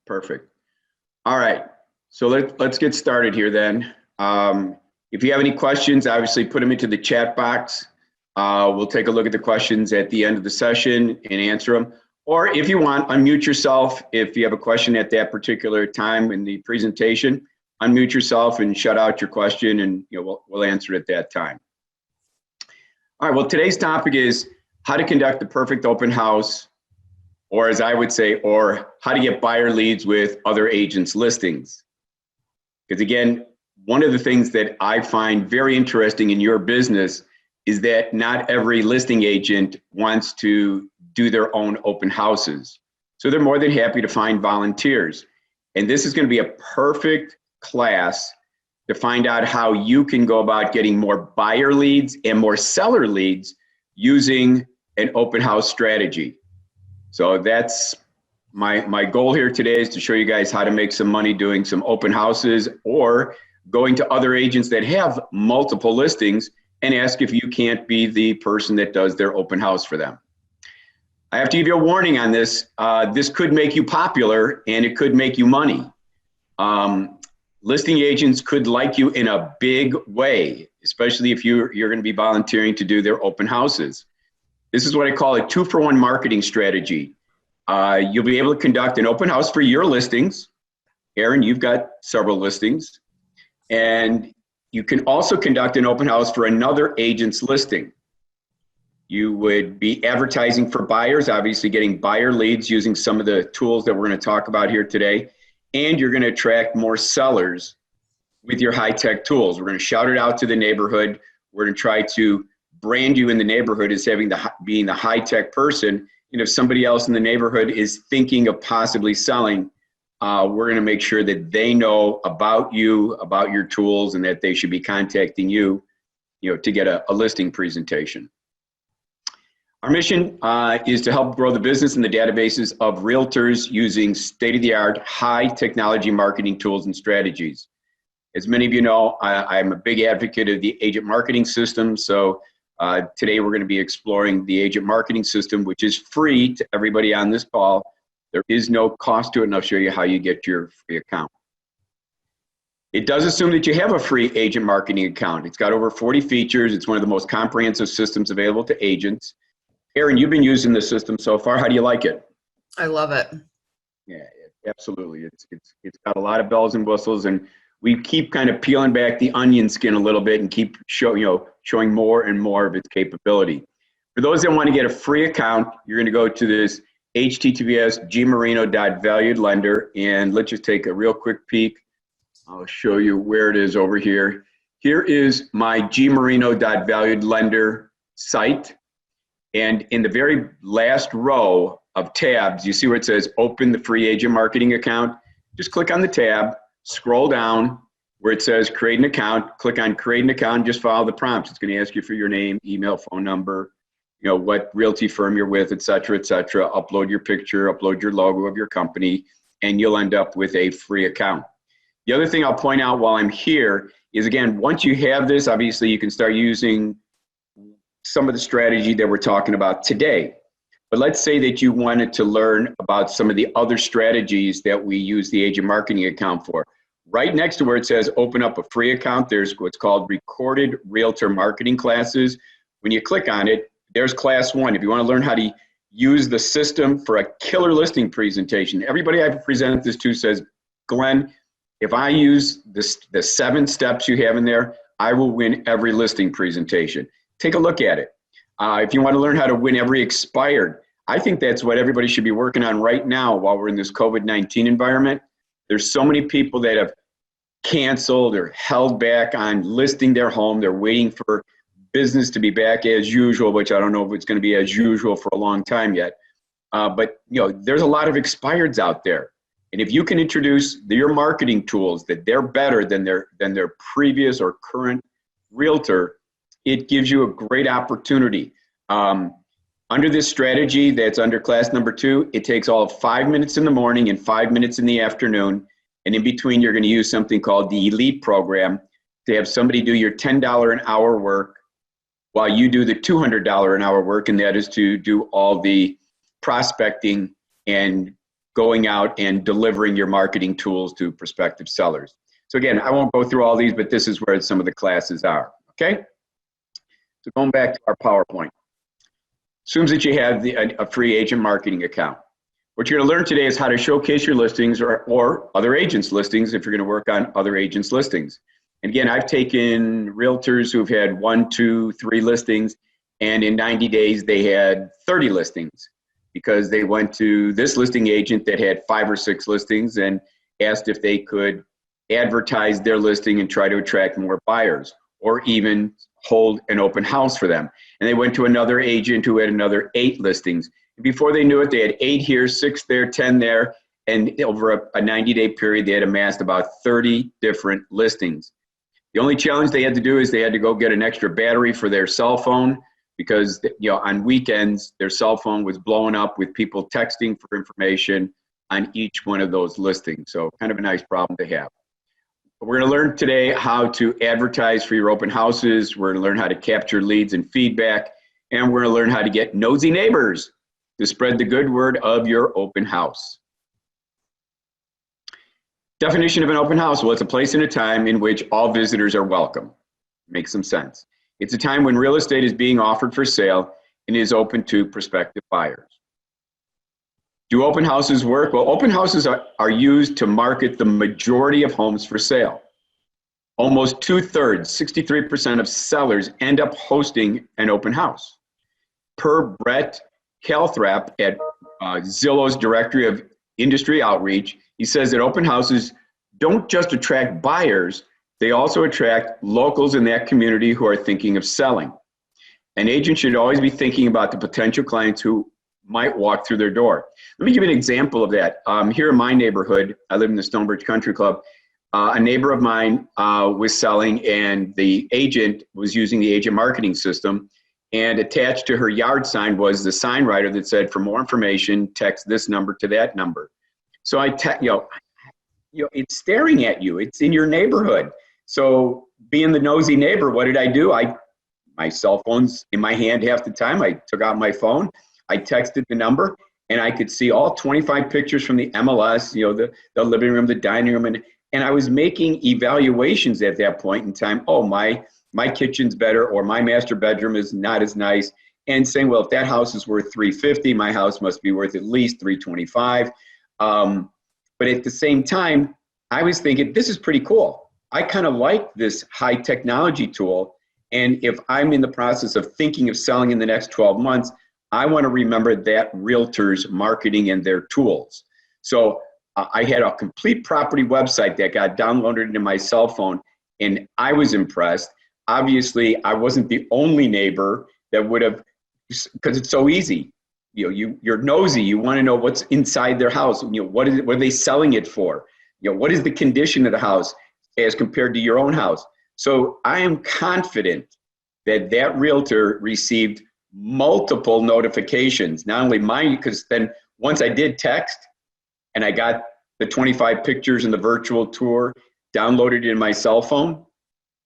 Perfect. All right. So let's get started here then. If you have any questions, obviously put them into the chat box. We'll take a look at the questions at the end of the session and answer them. Or if you want, unmute yourself. If you have a question at that particular time in the presentation, unmute yourself and shut out your question, and we'll answer it at that time. All right, well, today's topic is how to conduct the perfect open house, or as I would say, or how to get buyer leads with other agents' listings. Because again, one of the things that I find very interesting in your business is that not every listing agent wants to do their own open houses. So they're more than happy to find volunteers. And this is going to be a perfect class to find out how you can go about getting more buyer leads and more seller leads using an open house strategy. So that's my goal here today, is to show you guys how to make some money doing some open houses or going to other agents that have multiple listings and ask if you can't be the person that does their open house for them. I have to give you a warning on this. This could make you popular and it could make you money. Listing agents could like you in a big way, especially if you're going to be volunteering to do their open houses. This is what I call a 2-for-1 marketing strategy. You'll be able to conduct an open house for your listings. Aaron, you've got several listings. And you can also conduct an open house for another agent's listing. You would be advertising for buyers, obviously getting buyer leads using some of the tools that we're going to talk about here today. And you're going to attract more sellers with your high-tech tools. We're going to shout it out to the neighborhood. We're going to try to brand you in the neighborhood as being the high-tech person. And if somebody else in the neighborhood is thinking of possibly selling, we're going to make sure that they know about you, about your tools, and that they should be contacting you, to get a listing presentation. Our mission is to help grow the business and the databases of realtors using state-of-the-art, high-technology marketing tools and strategies. As many of you know, I'm a big advocate of the agent marketing system. So today we're going to be exploring the agent marketing system, which is free to everybody on this call. There is no cost to it, and I'll show you how you get your free account. It does assume that you have a free agent marketing account. It's got over 40 features. It's one of the most comprehensive systems available to agents. Aaron, you've been using the system so far. How do you like it? I love it. Yeah, absolutely. It's got a lot of bells and whistles, and we keep kind of peeling back the onion skin a little bit and keep showing more and more of its capability. For those that want to get a free account, you're going to go to this https://gmarino.valuedlender, and let's just take a real quick peek. I'll show you where it is over here. Here is my gmarino.valuedlender site. And in the very last row of tabs, you see where it says open the free agent marketing account. Just click on the tab, scroll down where it says create an account, click on create an account, just follow the prompts. It's going to ask you for your name, email, phone number, what realty firm you're with, et cetera, upload your picture, upload your logo of your company, and you'll end up with a free account. The other thing I'll point out while I'm here is, again, once you have this, obviously you can start using some of the strategy that we're talking about today. But let's say that you wanted to learn about some of the other strategies that we use the agent marketing account for. Right next to where it says open up a free account, there's what's called recorded realtor marketing classes. When you click on it, there's class 1. If you want to learn how to use the system for a killer listing presentation. Everybody I've presented this to says, Glenn, if I use the 7 steps you have in there, I will win every listing presentation. Take a look at it. If you want to learn how to win every expired, I think that's what everybody should be working on right now while we're in this COVID-19 environment. There's so many people that have canceled or held back on listing their home. They're waiting for business to be back as usual, which I don't know if it's going to be as usual for a long time yet. But there's a lot of expireds out there. And if you can introduce your marketing tools that they're better than their previous or current realtor, it gives you a great opportunity. Under this strategy that's under class number 2, it takes all of 5 minutes in the morning and 5 minutes in the afternoon. And in between, you're going to use something called the Elite program to have somebody do your $10 an hour work while you do the $200 an hour work. And that is to do all the prospecting and going out and delivering your marketing tools to prospective sellers. So again, I won't go through all these, but this is where some of the classes are, okay? So going back to our PowerPoint. Assumes that you have a free agent marketing account. What you're gonna learn today is how to showcase your listings or other agents' listings if you're gonna work on other agents' listings. And again, I've taken realtors who've had 1, 2, 3 listings, and in 90 days, they had 30 listings because they went to this listing agent that had 5 or 6 listings and asked if they could advertise their listing and try to attract more buyers, or even hold an open house for them. And they went to another agent who had another 8 listings. Before they knew it, they had 8 here, 6 there, 10 there, and over a 90-day period, they had amassed about 30 different listings. The only challenge they had to do is they had to go get an extra battery for their cell phone because, you know, on weekends, their cell phone was blowing up with people texting for information on each one of those listings. So kind of a nice problem to have. We're going to learn today how to advertise for your open houses. We're going to learn how to capture leads and feedback, and we're going to learn how to get nosy neighbors to spread the good word of your open house. Definition of an open house: well, it's a place and a time in which all visitors are welcome. Makes some sense. It's a time when real estate is being offered for sale and is open to prospective buyers. Do open houses work? Well, open houses are used to market the majority of homes for sale. Almost 2/3, 63% of sellers end up hosting an open house. Per Brett Calthrop at Zillow's Directory of Industry Outreach, he says that open houses don't just attract buyers, they also attract locals in that community who are thinking of selling. An agent should always be thinking about the potential clients who might walk through their door. Let me give you an example of that. Here in my neighborhood, I live in the Stonebridge Country Club. A neighbor of mine was selling, and the agent was using the agent marketing system, and attached to her yard sign was the sign writer that said, for more information, text this number to that number. So it's staring at you. It's in your neighborhood. So being the nosy neighbor, what did I do? My cell phone's in my hand half the time. I took out my phone. I texted the number, and I could see all 25 pictures from the MLS, you know, the living room, the dining room, and I was making evaluations at that point in time. Oh, my kitchen's better, or my master bedroom is not as nice, and saying, well, if that house is worth $350, my house must be worth at least $325. But at the same time, I was thinking, this is pretty cool. I kind of like this high technology tool, and if I'm in the process of thinking of selling in the next 12 months, I want to remember that realtor's marketing and their tools. So I had a complete property website that got downloaded into my cell phone, and I was impressed. Obviously, I wasn't the only neighbor that would have, because it's so easy. You know, you're nosy. You want to know what's inside their house. You know, what are they selling it for? You know, what is the condition of the house as compared to your own house? So I am confident that that realtor received multiple notifications, not only mine, because then once I did text and I got the 25 pictures and the virtual tour downloaded in my cell phone,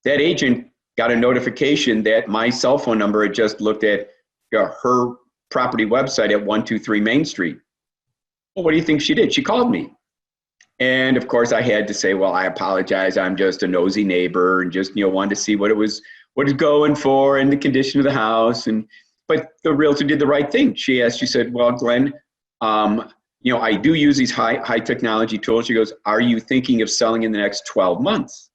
that agent got a notification that my cell phone number had just looked at her property website at 123 Main Street. Well, what do you think she did? She called me. And of course I had to say, well, I apologize. I'm just a nosy neighbor and just, wanted to see what it's going for and the condition of the house. But the realtor did the right thing. She said, well, Glenn, I do use these high technology tools. She goes, are you thinking of selling in the next 12 months?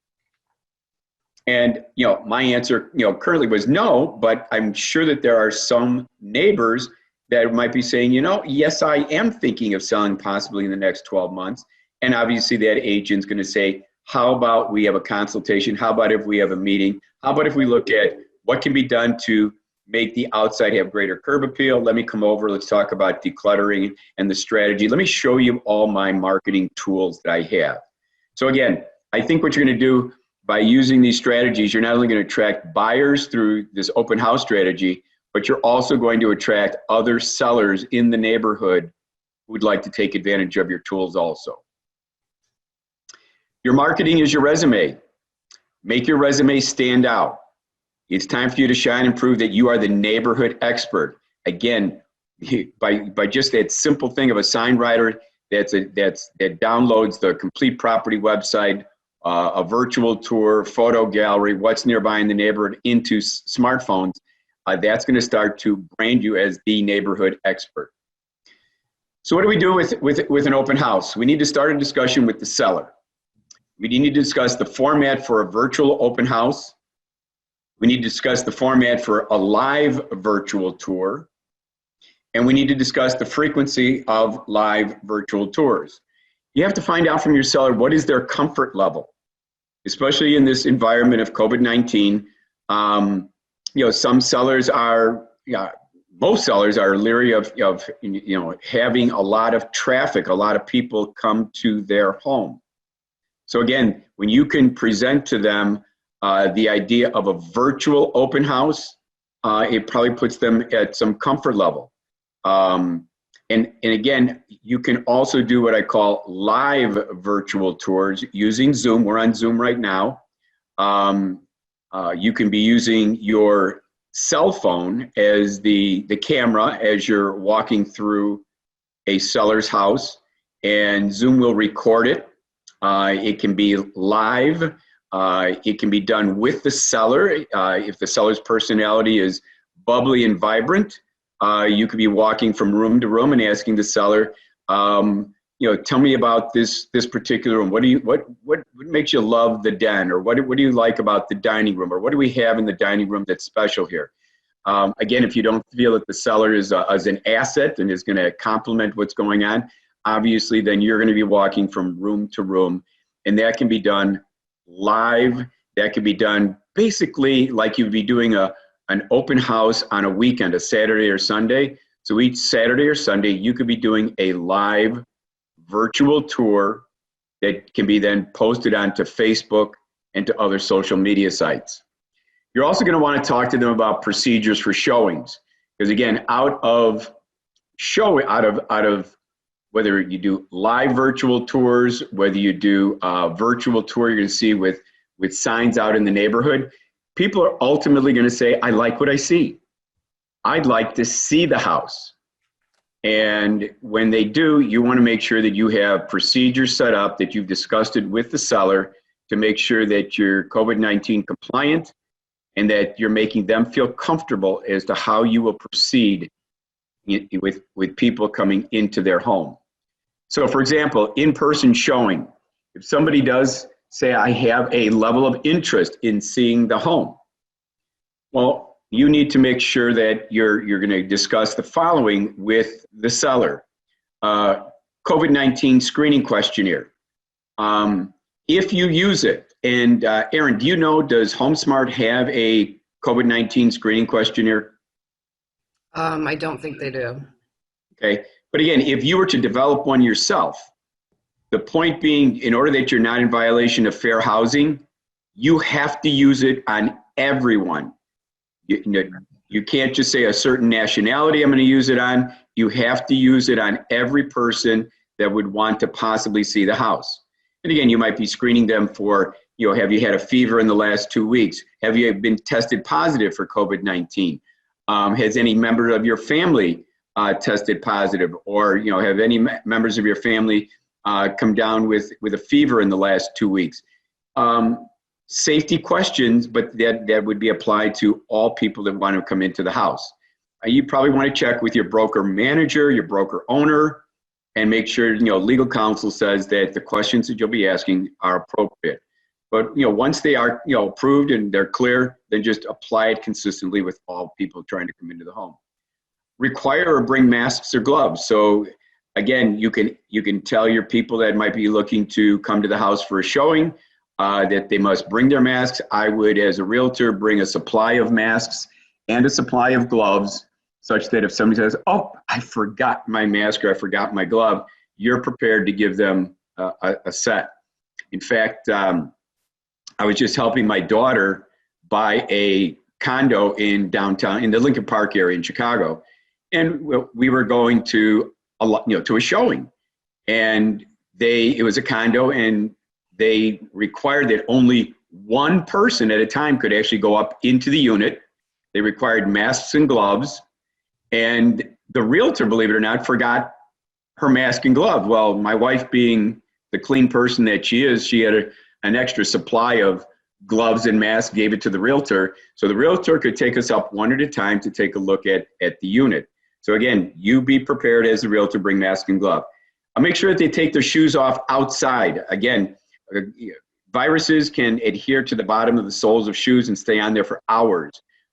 And, my answer, currently was no, but I'm sure that there are some neighbors that might be saying, yes, I am thinking of selling possibly in the next 12 months. And obviously that agent's going to say, how about we have a consultation? How about if we have a meeting? How about if we look at what can be done to make the outside have greater curb appeal? Let me come over. Let's talk about decluttering and the strategy. Let me show you all my marketing tools that I have. So again, I think what you're going to do by using these strategies, you're not only going to attract buyers through this open house strategy, but you're also going to attract other sellers in the neighborhood who would like to take advantage of your tools also. Your marketing is your resume. Make your resume stand out. It's time for you to shine and prove that you are the neighborhood expert. Again, by just that simple thing of a sign writer that downloads the complete property website, a virtual tour, photo gallery, what's nearby in the neighborhood into smartphones. That's going to start to brand you as the neighborhood expert. So what do we do with an open house? We need to start a discussion with the seller. We need to discuss the format for a virtual open house. We need to discuss the format for a live virtual tour. And we need to discuss the frequency of live virtual tours. You have to find out from your seller what is their comfort level, especially in this environment of COVID-19. Some sellers are, most sellers are leery of having a lot of traffic, a lot of people come to their home. So again, when you can present to them the idea of a virtual open house, it probably puts them at some comfort level. And again, you can also do what I call live virtual tours using Zoom. We're on Zoom right now. You can be using your cell phone as the camera as you're walking through a seller's house, and Zoom will record it. It can be live. It can be done with the seller. If the seller's personality is bubbly and vibrant, you could be walking from room to room and asking the seller, tell me about this particular room. What makes you love the den, or what do you like about the dining room, or what do we have in the dining room that's special here? Again, if you don't feel that the seller is an asset and is going to complement what's going on, obviously then you're going to be walking from room to room, and that can be done live. That can be done basically like you'd be doing an open house on a weekend, a Saturday or Sunday. So each Saturday or Sunday, you could be doing a live virtual tour that can be then posted onto Facebook and to other social media sites. You're also going to want to talk to them about procedures for showings, because again, out of whether you do live virtual tours, whether you do a virtual tour you're going to see with signs out in the neighborhood, people are ultimately going to say, I like what I see. I'd like to see the house. And when they do, you want to make sure that you have procedures set up, that you've discussed it with the seller to make sure that you're COVID-19 compliant and that you're making them feel comfortable as to how you will proceed with people coming into their home. So for example, in-person showing, if somebody does say, I have a level of interest in seeing the home, well, you need to make sure that you're going to discuss the following with the seller. COVID-19 screening questionnaire. If you use it, and Aaron, do you know, does HomeSmart have a COVID-19 screening questionnaire? I don't think they do. Okay, but again, if you were to develop one yourself, the point being, in order that you're not in violation of fair housing, you have to use it on everyone. You can't just say a certain nationality I'm going to use it on. You have to use it on every person that would want to possibly see the house. And again, you might be screening them for, have you had a fever in the last 2 weeks? Have you been tested positive for COVID-19? Has any member of your family tested positive? Or, have any members of your family come down with a fever in the last 2 weeks? Safety questions, but that would be applied to all people that want to come into the house. You probably want to check with your broker manager, your broker owner, and make sure, legal counsel says that the questions that you'll be asking are appropriate. But, once they are, approved and they're clear, then just apply it consistently with all people trying to come into the home. Require or bring masks or gloves. So again, you can tell your people that might be looking to come to the house for a showing that they must bring their masks. I would, as a realtor, bring a supply of masks and a supply of gloves, such that if somebody says, oh, I forgot my mask or I forgot my glove, you're prepared to give them a set. In fact, I was just helping my daughter buy a condo in downtown, in the Lincoln Park area in Chicago. And we were going to a showing, and it was a condo, and they required that only one person at a time could actually go up into the unit. They required masks and gloves, and the realtor, believe it or not, forgot her mask and glove. Well, my wife being the clean person that she is, she had an extra supply of gloves and masks, gave it to the realtor. So the realtor could take us up one at a time to take a look at the unit. So again, you be prepared as the realtor, bring mask and glove. I'll make sure that they take their shoes off outside. Again, viruses can adhere to the bottom of the soles of shoes and stay on there for hours.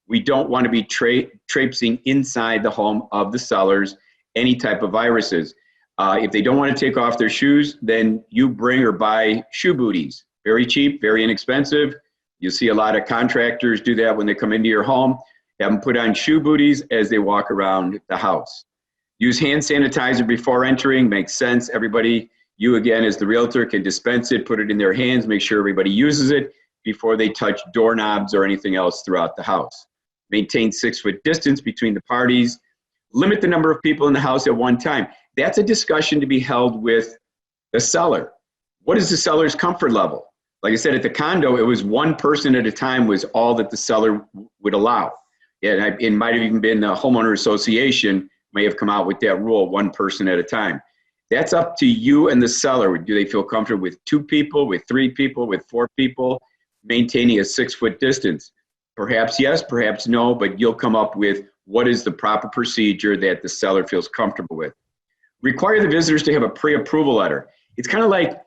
We don't want to be traipsing inside the home of the sellers, any type of viruses. If they don't want to take off their shoes, then you bring or buy shoe booties. Very cheap, very inexpensive. You'll see a lot of contractors do that when they come into your home. Have them put on shoe booties as they walk around the house. Use hand sanitizer before entering, makes sense. Everybody, you again as the realtor can dispense it, put it in their hands, make sure everybody uses it before they touch doorknobs or anything else throughout the house. Maintain 6-foot distance between the parties. Limit the number of people in the house at one time. That's a discussion to be held with the seller. What is the seller's comfort level? Like I said, at the condo, it was one person at a time was all that the seller would allow. Yeah, it might have even been the homeowner association may have come out with that rule, one person at a time. That's up to you and the seller. Do they feel comfortable with 2 people, with 3 people, with 4 people, maintaining a 6-foot distance? Perhaps yes, perhaps no, but you'll come up with what is the proper procedure that the seller feels comfortable with. Require the visitors to have a pre-approval letter. It's kind of like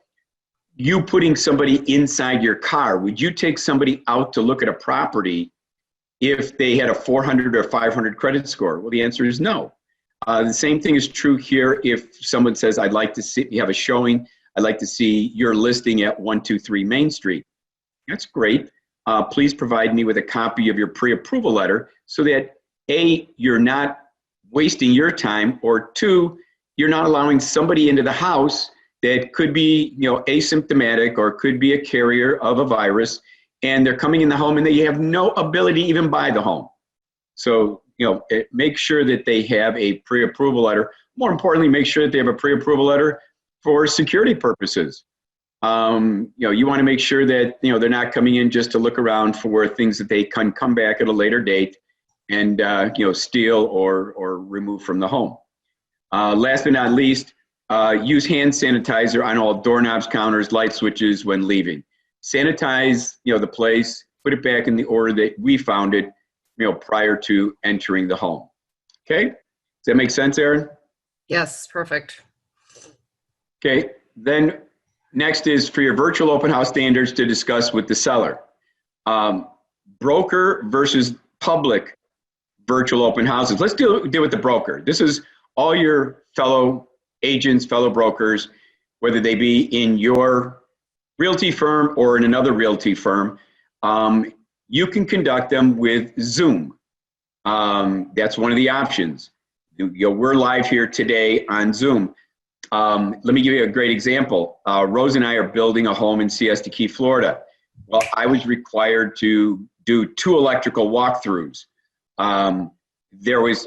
you putting somebody inside your car. Would you take somebody out to look at a property if they had a 400 or 500 credit score? Well, the answer is no. The same thing is true here. If someone says, I'd like to see, you have a showing, I'd like to see your listing at 123 Main Street. That's great. Please provide me with a copy of your pre-approval letter so that A, you're not wasting your time, or 2, you're not allowing somebody into the house that could be, asymptomatic or could be a carrier of a virus, and they're coming in the home and they have no ability to even buy the home. So, make sure that they have a pre-approval letter. More importantly, make sure that they have a pre-approval letter for security purposes. You want to make sure that, they're not coming in just to look around for things that they can come back at a later date and, steal or remove from the home. Last but not least, use hand sanitizer on all doorknobs, counters, light switches when leaving. Sanitize, the place, put it back in the order that we found it, prior to entering the home. Okay? Does that make sense, Erin? Yes, perfect. Okay. Then next is for your virtual open house standards to discuss with the seller. Broker versus public virtual open houses. Let's deal with the broker. This is all your fellow agents, fellow brokers, whether they be in your realty firm or in another realty firm. You can conduct them with Zoom. That's one of the options. We're live here today on Zoom. Let me give you a great example. Rose and I are building a home in Siesta Key, Florida. Well, I was required to do 2 electrical walkthroughs. There was,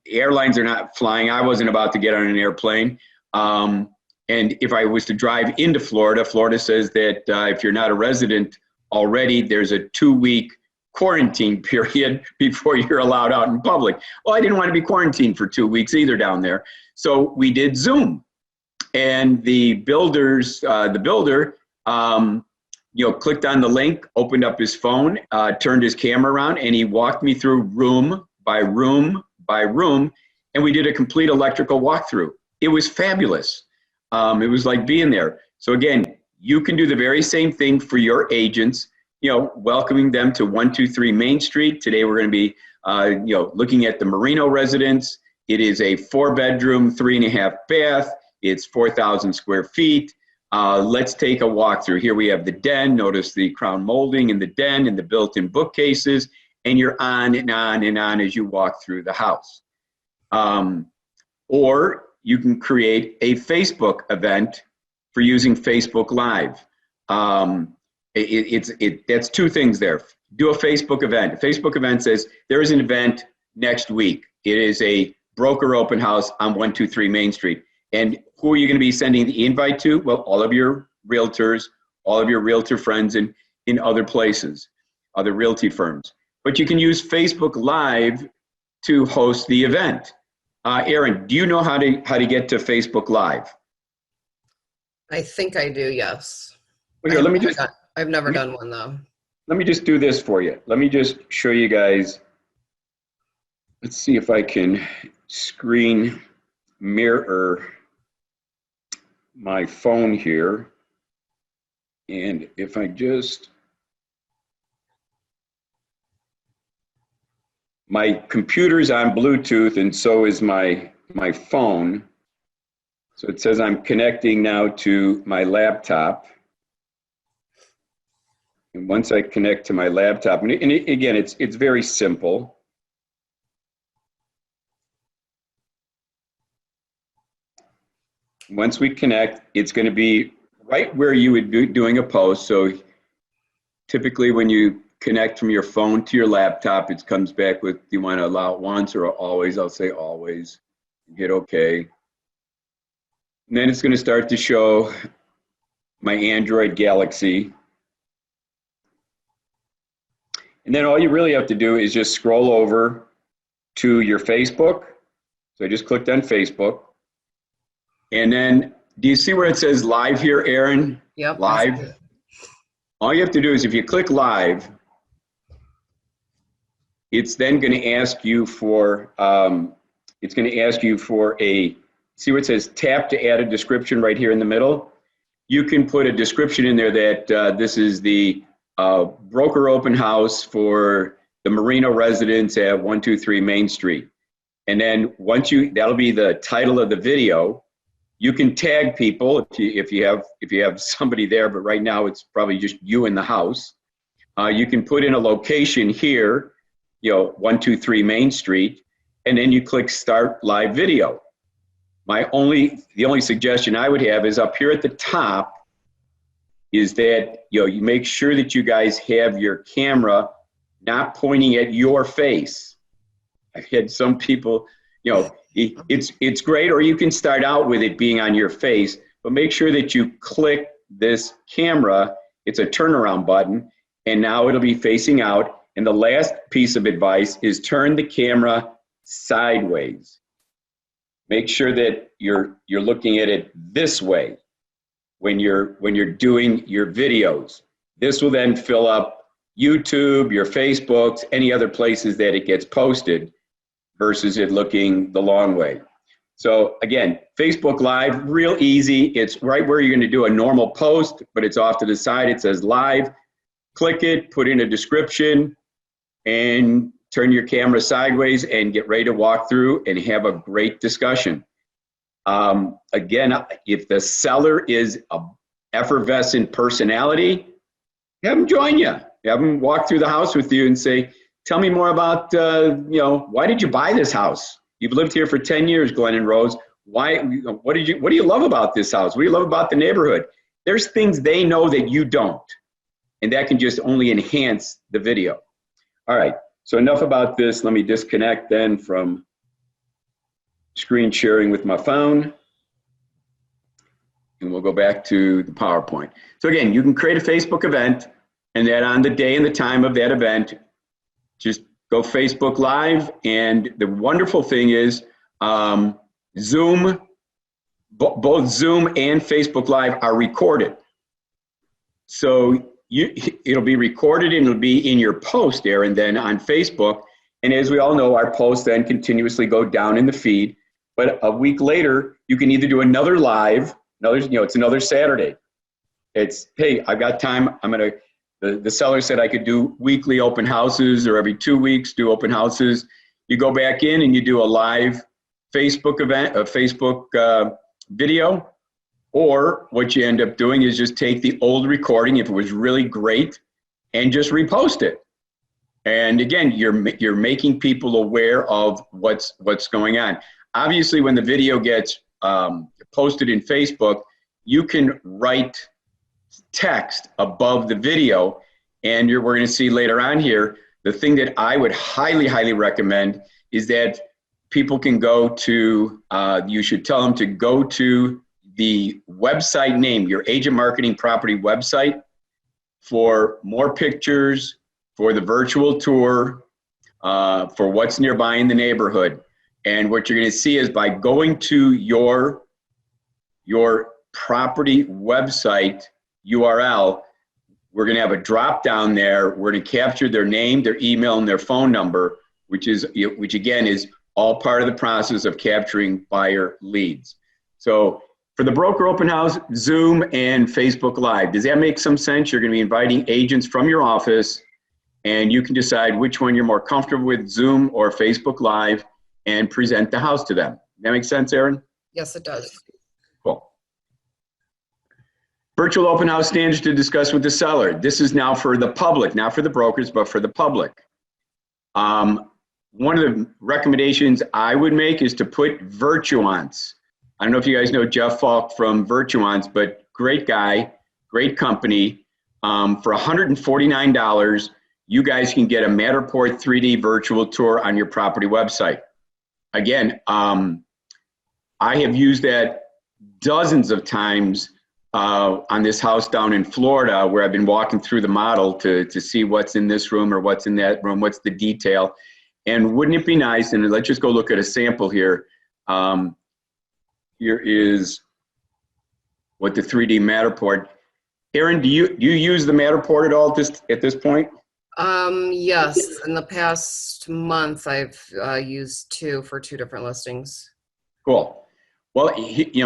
airlines are not flying. I wasn't about to get on an airplane. And if I was to drive into Florida, Florida says that if you're not a resident already, there's a 2-week quarantine period before you're allowed out in public. Well, I didn't want to be quarantined for 2 weeks either down there. So we did Zoom. And the builder, clicked on the link, opened up his phone, turned his camera around, and he walked me through room by room by room, and we did a complete electrical walkthrough. It was fabulous. It was like being there. So again, you can do the very same thing for your agents, welcoming them to 123 Main Street. Today we're going to be, looking at the Marino residence. It is a 4-bedroom, 3.5 bath. It's 4,000 square feet. Let's take a walk through. Here we have the den. Notice the crown molding in the den and the built-in bookcases, and you're on and on and on as you walk through the house. Or you can create a Facebook event for using Facebook Live. That's 2 things there. Do a Facebook event. A Facebook event says there is an event next week. It is a broker open house on 123 Main Street. And who are you going to be sending the invite to? Well, all of your realtors, all of your realtor friends in other places, other realty firms. But you can use Facebook Live to host the event. Aaron, do you know how to get to Facebook Live? I think I do, yes. Well, here, I've never let me, done one though. let me just do this for you. Let me just show you guys. Let's see if I can screen mirror my phone here. And if I just, my computer's on Bluetooth and so is my phone. So it says I'm connecting now to my laptop. And once I connect to my laptop, and again, it's very simple. Once we connect, it's going to be right where you would be doing a post. So typically when you connect from your phone to your laptop, it comes back with, do you want to allow it once or always? I'll say always. Hit OK. And then it's going to start to show my Android Galaxy. And then all you really have to do is just scroll over to your Facebook. So I just clicked on Facebook. And then, do you see where it says live here, Aaron? Yep. Live. All you have to do is if you click live, it's then going to ask you for, see where it says tap to add a description right here in the middle? You can put a description in there that this is the broker open house for the Marino residents at 123 Main Street. And then that'll be the title of the video. You can tag people if you have somebody there, but right now it's probably just you in the house. You can put in a location here, 123 Main Street, and then you click Start Live Video. The only suggestion I would have is up here at the top is that you make sure that you guys have your camera not pointing at your face. I've had some people, it's great, or you can start out with it being on your face, but make sure that you click this camera. It's a turnaround button, and now it'll be facing out. And the last piece of advice is turn the camera sideways. Make sure that you're looking at it this way when you're doing your videos. This will then fill up YouTube, your Facebooks, any other places that it gets posted, versus it looking the long way. So again, Facebook Live, real easy. It's right where you're going to do a normal post, but it's off to the side. It says live. Click it, put in a description, and turn your camera sideways and get ready to walk through and have a great discussion. Again, if the seller is a effervescent personality, have them join you. Have them walk through the house with you and say, tell me more about, why did you buy this house? You've lived here for 10 years, Glenn and Rose. What do you love about this house? What do you love about the neighborhood? There's things they know that you don't, and that can just only enhance the video. All right, so enough about this. Let me disconnect then from screen sharing with my phone, and we'll go back to the PowerPoint. So again, you can create a Facebook event, and then on the day and the time of that event, just go Facebook Live. And the wonderful thing is Zoom, both Zoom and Facebook Live are recorded. So it'll be recorded and it'll be in your post there and then on Facebook. And as we all know, our posts then continuously go down in the feed. But a week later, you can either do another live, it's another Saturday. It's, hey, I've got time. The seller said I could do weekly open houses or every 2 weeks do open houses. You go back in and you do a live Facebook event, a Facebook video, or what you end up doing is just take the old recording if it was really great and just repost it. And again, you're making people aware of what's going on. Obviously, when the video gets posted in Facebook, you can write text above the video, and we're going to see later on here, the thing that I would highly, highly recommend is that people can go to, you should tell them to go to the website name, your agent marketing property website, for more pictures, for the virtual tour, for what's nearby in the neighborhood. And what you're going to see is by going to your property website URL, we're going to have a drop down there. We're going to capture their name, their email, and their phone number, which again is all part of the process of capturing buyer leads. So for the broker open house, Zoom and Facebook Live. Does that make some sense? You're going to be inviting agents from your office, and you can decide which one you're more comfortable with, Zoom or Facebook Live, and present the house to them. That makes sense, Aaron? Yes, it does. Cool. Virtual open house standards to discuss with the seller. This is now for the public, not for the brokers, but for the public. One of the recommendations I would make is to put virtuants. I don't know if you guys know Jeff Falk from Virtuants, but great guy, great company. For $149, you guys can get a Matterport 3D virtual tour on your property website. Again, I have used that dozens of times on this house down in Florida, where I've been walking through the model to see what's in this room or what's in that room, what's the detail. And wouldn't it be nice, and let's just go look at a sample here. Here is what the 3D Matterport. Aaron, do you use the Matterport at all at this point? Yes, in the past month, I've used two for two different listings. Cool. Well,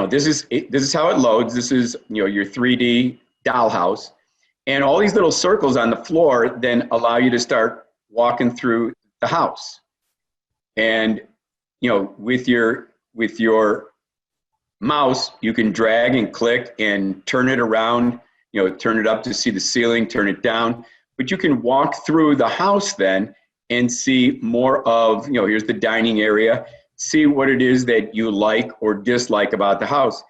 this is how it loads. This is, your 3D dollhouse, and all these little circles on the floor then allow you to start walking through the house. And, with your mouse, you can drag and click and turn it around, turn it up to see the ceiling, turn it down. But you can walk through the house then and see more of, here's the dining area, see what it is that you like or dislike about the house.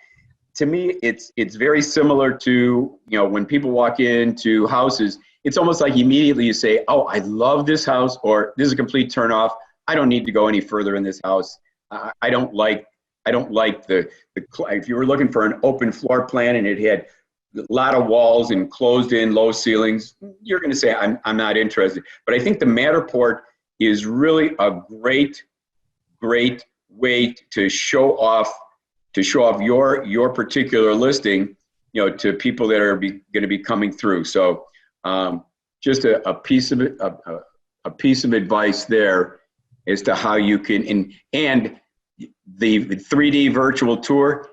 To me, it's very similar to, when people walk into houses, it's almost like immediately you say, oh, I love this house, or this is a complete turnoff. I don't need to go any further in this house. I don't like if you were looking for an open floor plan and it had a lot of walls and closed in low ceilings, you're going to say, I'm not interested. But I think the Matterport is really a great way to show off your particular listing, to people that are going to be coming through. So just a piece of advice there as to how you can, and the 3D virtual tour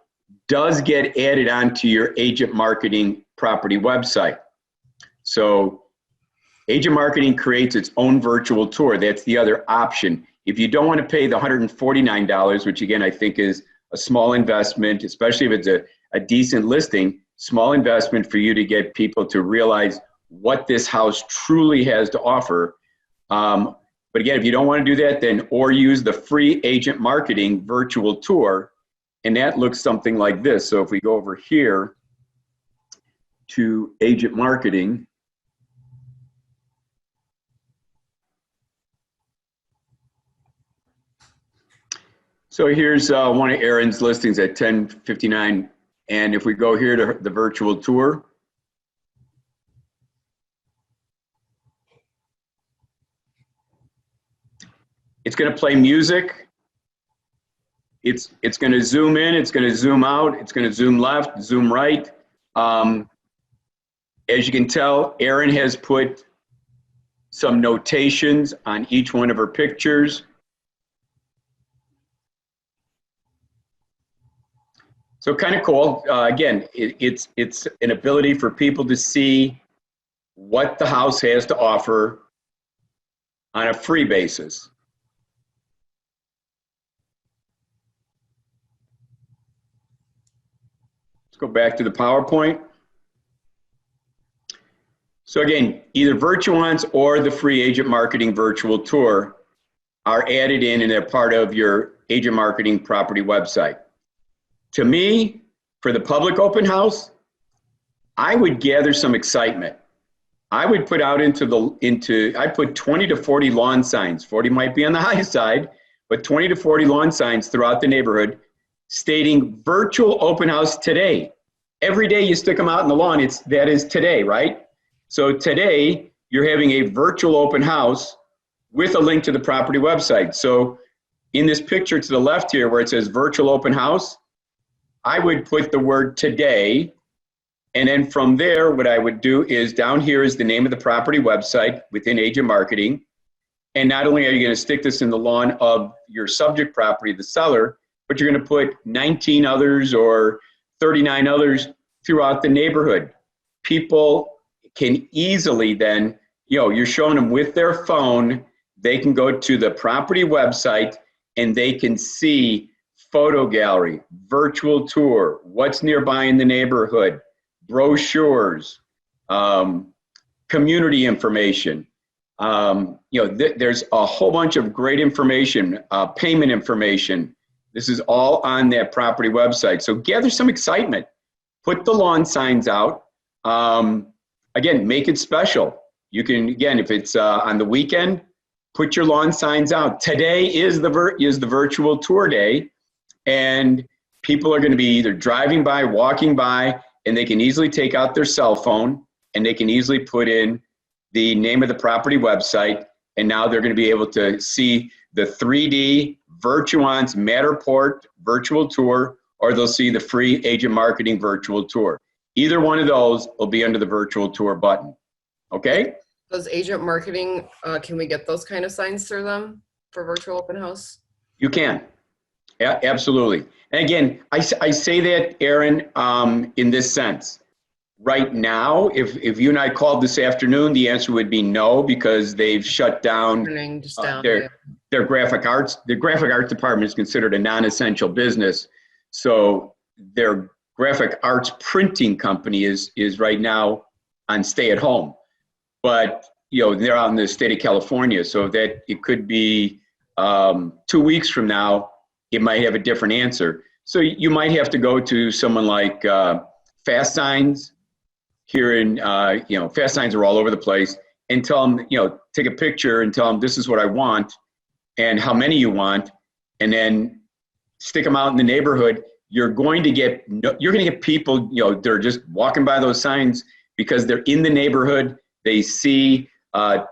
does get added onto your agent marketing property website. So agent marketing creates its own virtual tour. That's the other option. If you don't want to pay the $149, which again, I think is a small investment, especially if it's a decent listing, small investment for you to get people to realize what this house truly has to offer. But again, if you don't want to do that, then, or use the free agent marketing virtual tour, and that looks something like this. So if we go over here to agent marketing, so here's one of Aaron's listings at 1059. And if we go here to the virtual tour, it's going to play music. It's going to zoom in, it's going to zoom out, it's going to zoom left, zoom right. As you can tell, Erin has put some notations on each one of her pictures. So kind of cool. Again, it's an ability for people to see what the house has to offer on a free basis. Let's go back to the PowerPoint. So again, either Virtuance or the free agent marketing virtual tour are added in and they're part of your agent marketing property website. To me, for the public open house, I would gather some excitement. I would put out I put 20 to 40 lawn signs. 40 might be on the high side, but 20 to 40 lawn signs throughout the neighborhood stating virtual open house today. Every day you stick them out in the lawn, that is today, right? So today you're having a virtual open house with a link to the property website. So in this picture to the left here where it says virtual open house, I would put the word today. And then from there, what I would do is down here is the name of the property website within agent marketing. And not only are you going to stick this in the lawn of your subject property, the seller, but you're going to put 19 others or 39 others throughout the neighborhood. People can easily then, you're showing them with their phone, they can go to the property website and they can see photo gallery, virtual tour, what's nearby in the neighborhood, brochures, community information. There's a whole bunch of great information, payment information. This is all on that property website. So gather some excitement. Put the lawn signs out. Again, make it special. You can, again, if it's on the weekend, put your lawn signs out. Today is the virtual tour day, and people are going to be either driving by, walking by, and they can easily take out their cell phone and they can easily put in the name of the property website, and now they're going to be able to see the 3D Virtuance Matterport virtual tour, or they'll see the free agent marketing virtual tour. Either one of those will be under the virtual tour button. Okay? Those agent marketing, can we get those kind of signs through them for virtual open house? You can. Yeah, absolutely. And again, I say that, Aaron, in this sense. Right now, if you and I called this afternoon, the answer would be no, because they've shut down their graphic arts. The graphic arts department is considered a non-essential business. So their graphic arts printing company is right now on stay at home. But they're out in the state of California, so that it could be 2 weeks from now, it might have a different answer. So you might have to go to someone like Fast Signs here in, Fast Signs are all over the place, and tell them, take a picture and tell them this is what I want and how many you want, and then stick them out in the neighborhood. You're going to get people, they're just walking by those signs because they're in the neighborhood. They see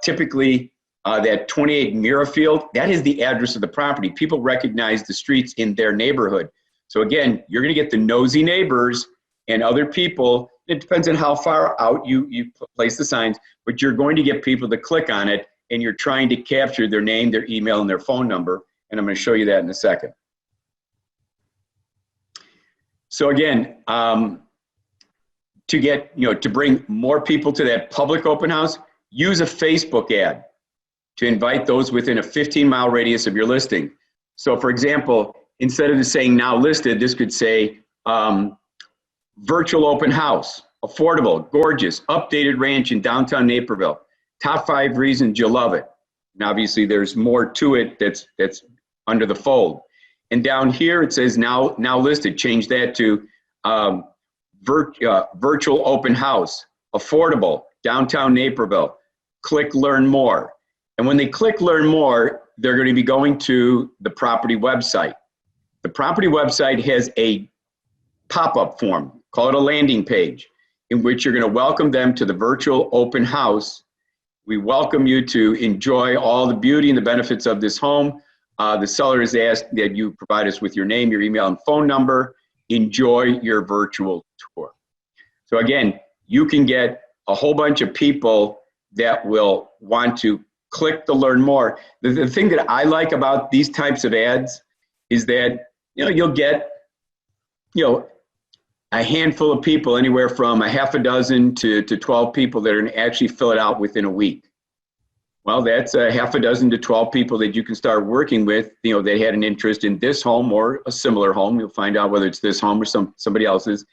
typically that 28 Muirfield, that is the address of the property. People recognize the streets in their neighborhood. So again, you're going to get the nosy neighbors and other people. It depends on how far out you place the signs, but you're going to get people to click on it, and you're trying to capture their name, their email, and their phone number. And I'm going to show you that in a second. So again, to bring more people to that public open house, use a Facebook ad to invite those within a 15-mile radius of your listing. So for example, instead of saying now listed, this could say virtual open house, affordable, gorgeous, updated ranch in downtown Naperville. Top 5 reasons you'll love it. And obviously there's more to it that's under the fold. And down here it says now listed. Change that to virtual open house, affordable, downtown Naperville. Click learn more. And when they click learn more, they're going to be going to the property website. The property website has a pop-up form, call it a landing page, in which you're going to welcome them to the virtual open house. We welcome you to enjoy all the beauty and the benefits of this home. The seller has asked that you provide us with your name, your email, and phone number. Enjoy your virtual tour. So again, you can get a whole bunch of people that will want to click to learn more. The thing that I like about these types of ads is that you'll get a handful of people, anywhere from a half a dozen to 12 people that are going to actually fill it out within a week. Well, that's a half a dozen to 12 people that you can start working with, that had an interest in this home or a similar home. You'll find out whether it's this home or somebody else's.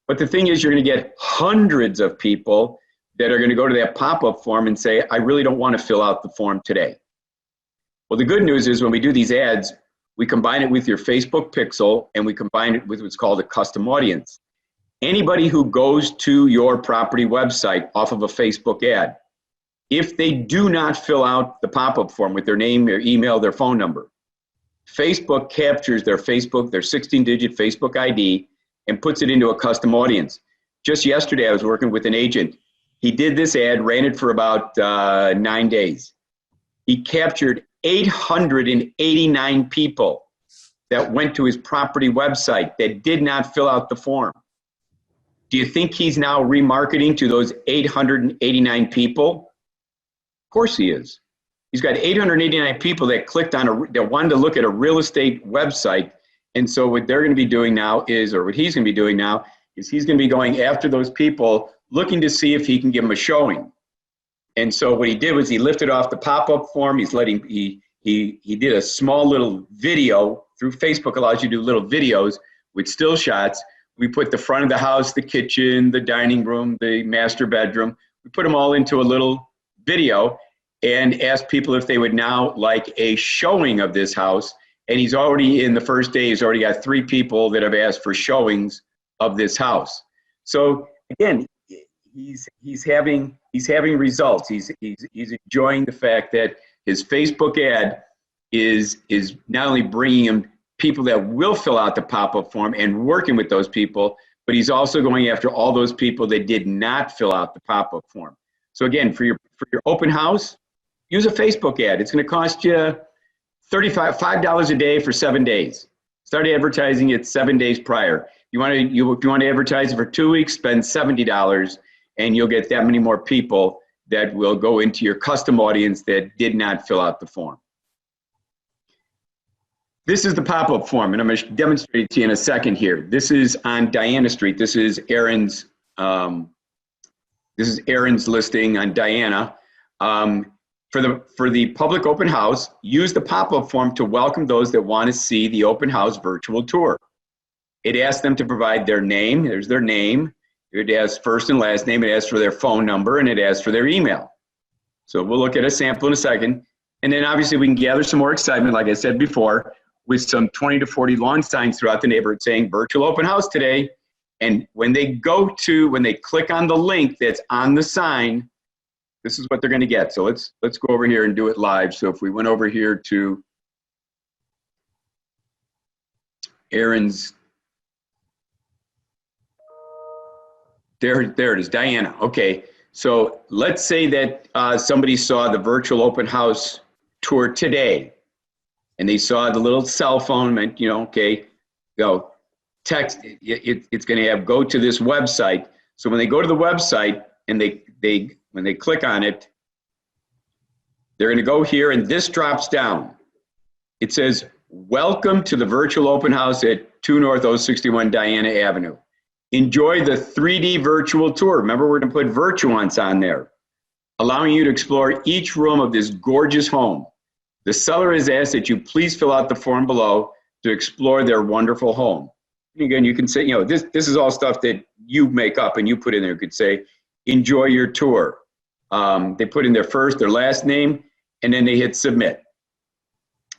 But the thing is, you're going to get hundreds of people that are going to go to that pop-up form and say, I really don't want to fill out the form today. Well, the good news is when we do these ads, we combine it with your Facebook pixel, and we combine it with what's called a custom audience. Anybody who goes to your property website off of a Facebook ad, if they do not fill out the pop-up form with their name, their email, their phone number, Facebook captures their 16-digit Facebook ID and puts it into a custom audience. Just yesterday, I was working with an agent. He did this ad, ran it for about 9 days. He captured 889 people that went to his property website that did not fill out the form. Do you think he's now remarketing to those 889 people? Of course he is. He's got 889 people that clicked on that wanted to look at a real estate website. And so what they're going to be doing now is, or what he's going to be doing now, is he's going to be going after those people, looking to see if he can give them a showing. And so what he did was he lifted off the pop-up form. He did a small little video. Through Facebook allows you to do little videos with still shots. We put the front of the house, the kitchen, the dining room, the master bedroom. We put them all into a little video and asked people if they would now like a showing of this house. And he's already, in the first day, he's already got 3 people that have asked for showings of this house. So again, he's having results. He's enjoying the fact that his Facebook ad is not only bringing him people that will fill out the pop-up form and working with those people, but he's also going after all those people that did not fill out the pop-up form. So again, for your open house, use a Facebook ad. It's going to cost you $5 a day for 7 days. Start advertising it 7 days prior. If you want to advertise it for 2 weeks, spend $70, and you'll get that many more people that will go into your custom audience that did not fill out the form. This is the pop-up form, and I'm going to demonstrate it to you in a second here. This is on Diana Street. This is Aaron's listing on Diana. For the public open house, use the pop-up form to welcome those that want to see the open house virtual tour. It asks them to provide their name. There's their name. It asks first and last name. It asks for their phone number, and it asks for their email. So we'll look at a sample in a second. And then obviously we can gather some more excitement, like I said before, with some 20 to 40 lawn signs throughout the neighborhood saying virtual open house today. And when they click on the link that's on the sign, this is what they're going to get. So let's go over here and do it live. So if we went over here to Aaron's, there it is, Diana. Okay, so let's say that somebody saw the virtual open house tour today, and they saw the little cell phone, and okay, go text. It's going to have go to this website. So when they go to the website and when they click on it, they're going to go here, and this drops down. It says, welcome to the virtual open house at 2 North 061 Diana Avenue. Enjoy the 3D virtual tour. Remember, we're going to put virtuants on there, allowing you to explore each room of this gorgeous home. The seller has asked that you please fill out the form below to explore their wonderful home. And again, you can say, this is all stuff that you make up and you put in there. You could say, enjoy your tour. They put in their first, their last name, and then they hit submit.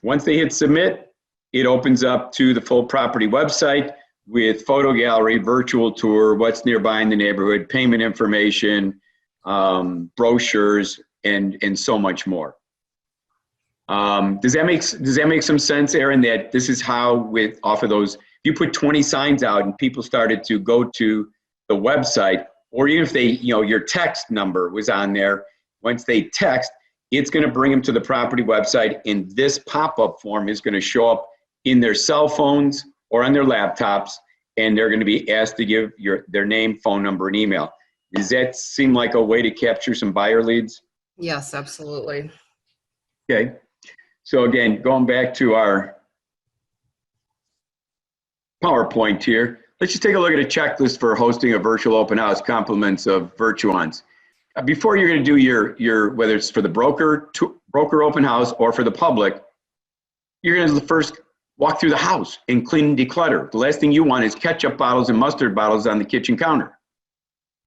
Once they hit submit, it opens up to the full property website with photo gallery, virtual tour, what's nearby in the neighborhood, payment information, brochures, and so much more. Does that make some sense, Aaron? That this is how off of those, if you put 20 signs out and people started to go to the website, or even if they, your text number was on there, once they text, it's going to bring them to the property website, and this pop-up form is going to show up in their cell phones or on their laptops, and they're going to be asked to give their name, phone number, and email. Does that seem like a way to capture some buyer leads? Yes, absolutely. Okay. So again, going back to our PowerPoint here, let's just take a look at a checklist for hosting a virtual open house, compliments of virtuants. Before you're going to do your whether it's for the broker open house or for the public, you're going to first walk through the house and clean and declutter. The last thing you want is ketchup bottles and mustard bottles on the kitchen counter.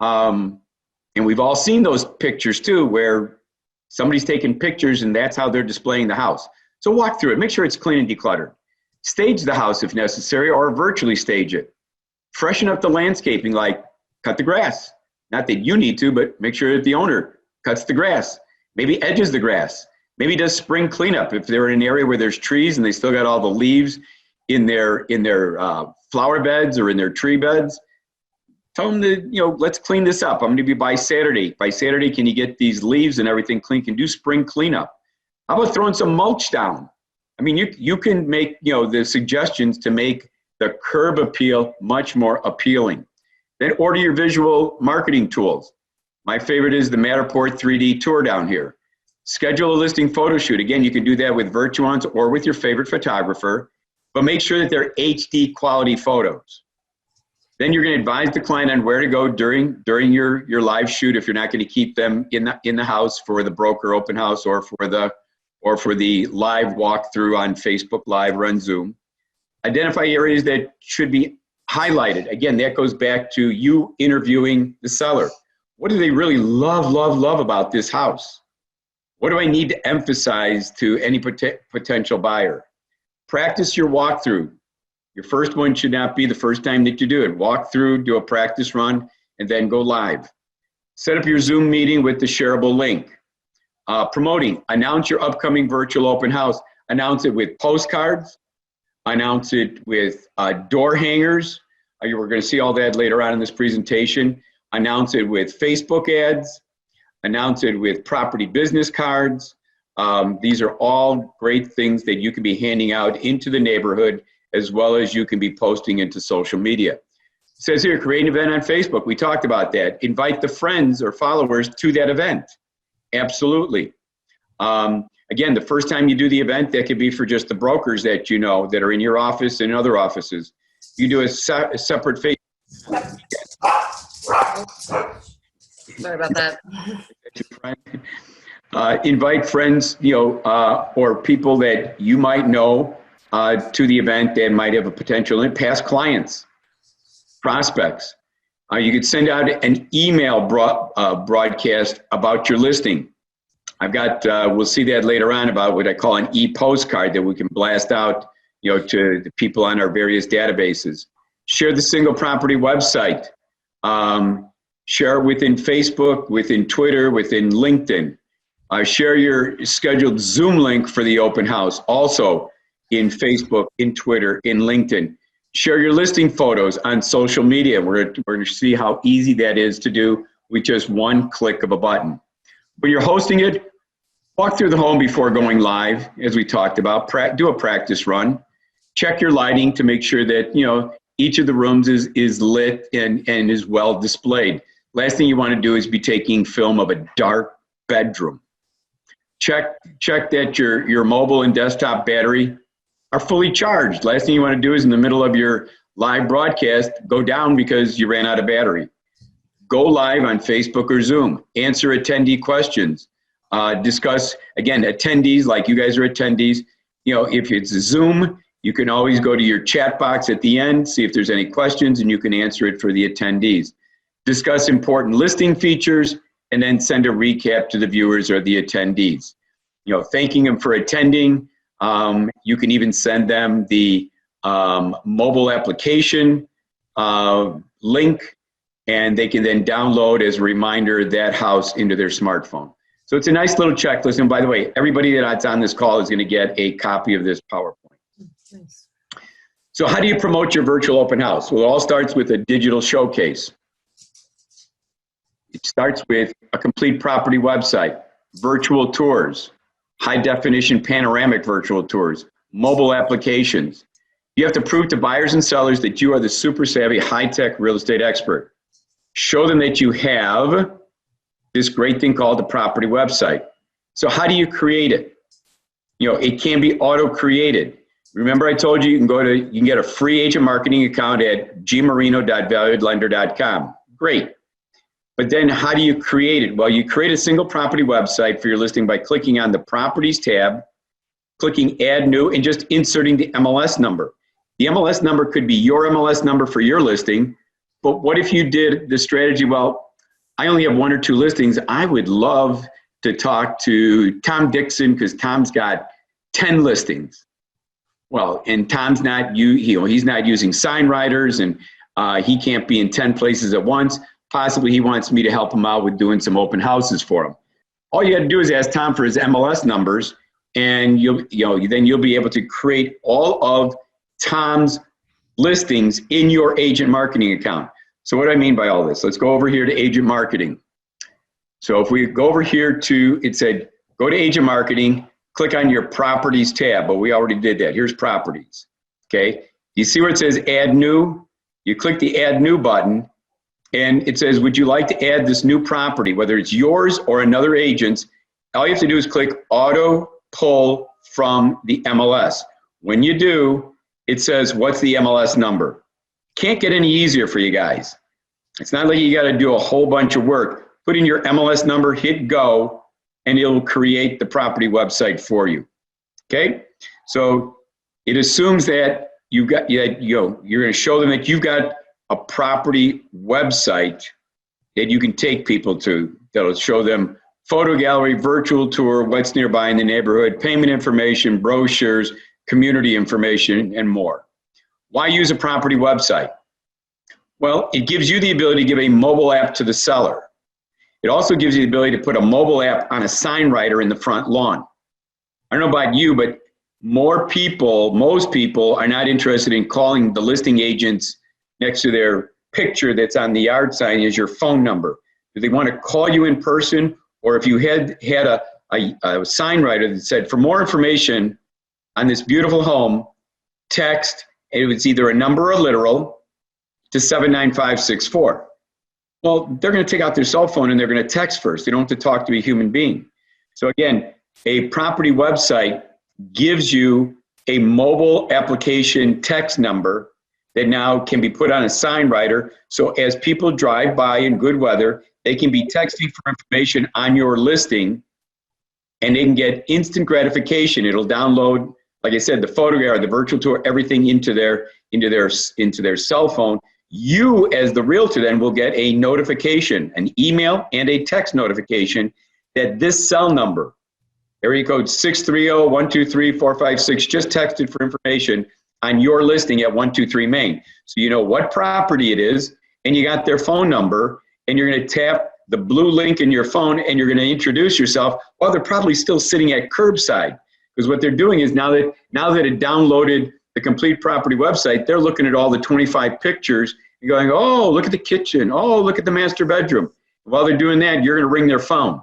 And we've all seen those pictures too, where somebody's taking pictures and that's how they're displaying the house. So walk through it, make sure it's clean and decluttered. Stage the house if necessary, or virtually stage it. Freshen up the landscaping, like cut the grass. Not that you need to, but make sure that the owner cuts the grass. Maybe edges the grass. Maybe does spring cleanup if they're in an area where there's trees and they still got all the leaves in their flower beds or in their tree beds. Tell them to, let's clean this up. I'm going to be by Saturday. By Saturday, can you get these leaves and everything clean? Can do spring cleanup. How about throwing some mulch down? I mean, you can make, the suggestions to make the curb appeal much more appealing. Then order your visual marketing tools. My favorite is the Matterport 3D tour down here. Schedule a listing photo shoot. Again, you can do that with Virtuons or with your favorite photographer, but make sure that they're HD quality photos. Then you're going to advise the client on where to go during your live shoot if you're not going to keep them in the house for the broker open house or for the live walkthrough on Facebook Live or on Zoom. Identify areas that should be highlighted. Again, that goes back to you interviewing the seller. What do they really love about this house? What do I need to emphasize to any potential buyer? Practice your walkthrough. Your first one should not be the first time that you do it. Walk through, do a practice run, and then go live. Set up your Zoom meeting with the shareable link. Promoting, announce your upcoming virtual open house. Announce it with postcards. Announce it with door hangers. We're going to see all that later on in this presentation. Announce it with Facebook ads. Announce it with property business cards. These are all great things that you can be handing out into the neighborhood, as well as you can be posting into social media. It says here, create an event on Facebook. We talked about that. Invite the friends or followers to that event. Absolutely. Again, the first time you do the event, that could be for just the brokers that you know that are in your office and other offices. You do a separate Facebook. Sorry about that. Invite friends, or people that you might know to the event that might have a potential and past clients, prospects. You could send out an email broadcast about your listing. I've got, we'll see that later on about what I call an ePostcard that we can blast out, to the people on our various databases. Share the single property website. Share it within Facebook, within Twitter, within LinkedIn. Share your scheduled Zoom link for the open house, also in Facebook, in Twitter, in LinkedIn. Share your listing photos on social media. We're going to see how easy that is to do with just one click of a button. When you're hosting it, walk through the home before going live, as we talked about. Do a practice run. Check your lighting to make sure that each of the rooms is lit and is well displayed. Last thing you want to do is be taking film of a dark bedroom. Check that your mobile and desktop battery are fully charged. Last thing you want to do is in the middle of your live broadcast, go down because you ran out of battery. Go live on Facebook or Zoom. Answer attendee questions. Discuss, again, attendees, like you guys are attendees. If it's a Zoom, you can always go to your chat box at the end, see if there's any questions, and you can answer it for the attendees. Discuss important listing features, and then send a recap to the viewers or the attendees. Thanking them for attending. You can even send them the mobile application link, and they can then download as a reminder that house into their smartphone. So it's a nice little checklist. And by the way, everybody that's on this call is going to get a copy of this PowerPoint. Nice. So how do you promote your virtual open house? Well, it all starts with a digital showcase. It starts with a complete property website, virtual tours, high definition panoramic virtual tours, mobile applications. You have to prove to buyers and sellers that you are the super savvy, high-tech real estate expert. Show them that you have this great thing called the property website. So how do you create it? It can be auto-created. Remember I told you you can get a free agent marketing account at gmarino.valuedlender.com. Great. But then how do you create it? Well, you create a single property website for your listing by clicking on the Properties tab, clicking Add New, and just inserting the MLS number. The MLS number could be your MLS number for your listing, but what if you did the strategy, well, I only have 1 or 2 listings. I would love to talk to Tom Dixon because Tom's got 10 listings. Well, and Tom's not, he's not using sign writers, and he can't be in 10 places at once. Possibly he wants me to help him out with doing some open houses for him. All you got to do is ask Tom for his MLS numbers, and then you'll be able to create all of Tom's listings in your agent marketing account. So what do I mean by all this? Let's go over here to agent marketing. So if we go over here to, it said, go to agent marketing, click on your properties tab, but we already did that. Here's properties, okay? You see where it says add new? You click the add new button, and it says, would you like to add this new property, whether it's yours or another agent's? All you have to do is click auto pull from the MLS. When you do, it says, what's the MLS number? Can't get any easier for you guys. It's not like you got to do a whole bunch of work. Put in your MLS number, hit go, and it'll create the property website for you. Okay? So it assumes that you've got, you're going to show them that you've got a property website that you can take people to. That'll show them photo gallery, virtual tour, what's nearby in the neighborhood, payment information, brochures, community information, and more. Why use a property website? Well, it gives you the ability to give a mobile app to the seller. It also gives you the ability to put a mobile app on a sign writer in the front lawn. I don't know about you, but most people are not interested in calling the listing agents next to their picture that's on the yard sign as your phone number. Do they want to call you in person? Or if you had a sign writer that said, for more information on this beautiful home, text, and it was either a number or literal, to 79564. Well, they're going to take out their cell phone and they're going to text first. They don't have to talk to a human being. So again, a property website gives you a mobile application text number that now can be put on a sign writer. So as people drive by in good weather, they can be texting for information on your listing, and they can get instant gratification. It'll download, like I said, the photograph, the virtual tour, everything into their cell phone. You, as the realtor, then will get a notification, an email and a text notification that this cell number, area code 630-123-456, just texted for information on your listing at 123 Main. So you know what property it is, and you got their phone number, and you're going to tap the blue link in your phone, and you're going to introduce yourself. Well, they're probably still sitting at curbside, because what they're doing is now that it downloaded the complete property website, they're looking at all the 25 pictures and going, oh, look at the kitchen. Oh, look at the master bedroom. While they're doing that, you're going to ring their phone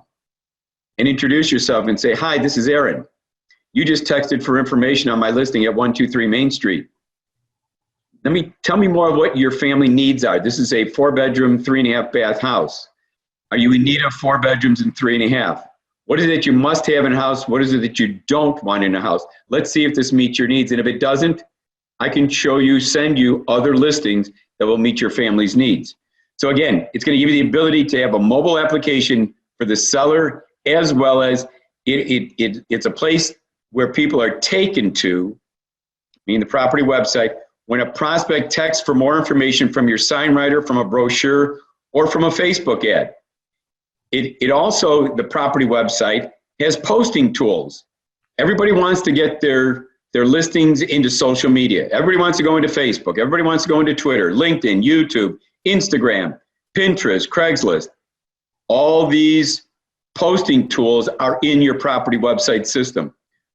and introduce yourself and say, hi, this is Aaron. You just texted for information on my listing at 123 Main Street. Tell me more of what your family needs are. This is a 4-bedroom, 3.5 bath house. Are you in need of 4 bedrooms and 3.5? What is it that you must have in a house? What is it that you don't want in a house? Let's see if this meets your needs. And if it doesn't, I can send you other listings that will meet your family's needs. So again, it's going to give you the ability to have a mobile application for the seller, as well as it's a place where people are taken to, meaning the property website, when a prospect texts for more information from your sign writer, from a brochure, or from a Facebook ad. It also, the property website, has posting tools. Everybody wants to get their listings into social media. Everybody wants to go into Facebook. Everybody wants to go into Twitter, LinkedIn, YouTube, Instagram, Pinterest, Craigslist. All these posting tools are in your property website system.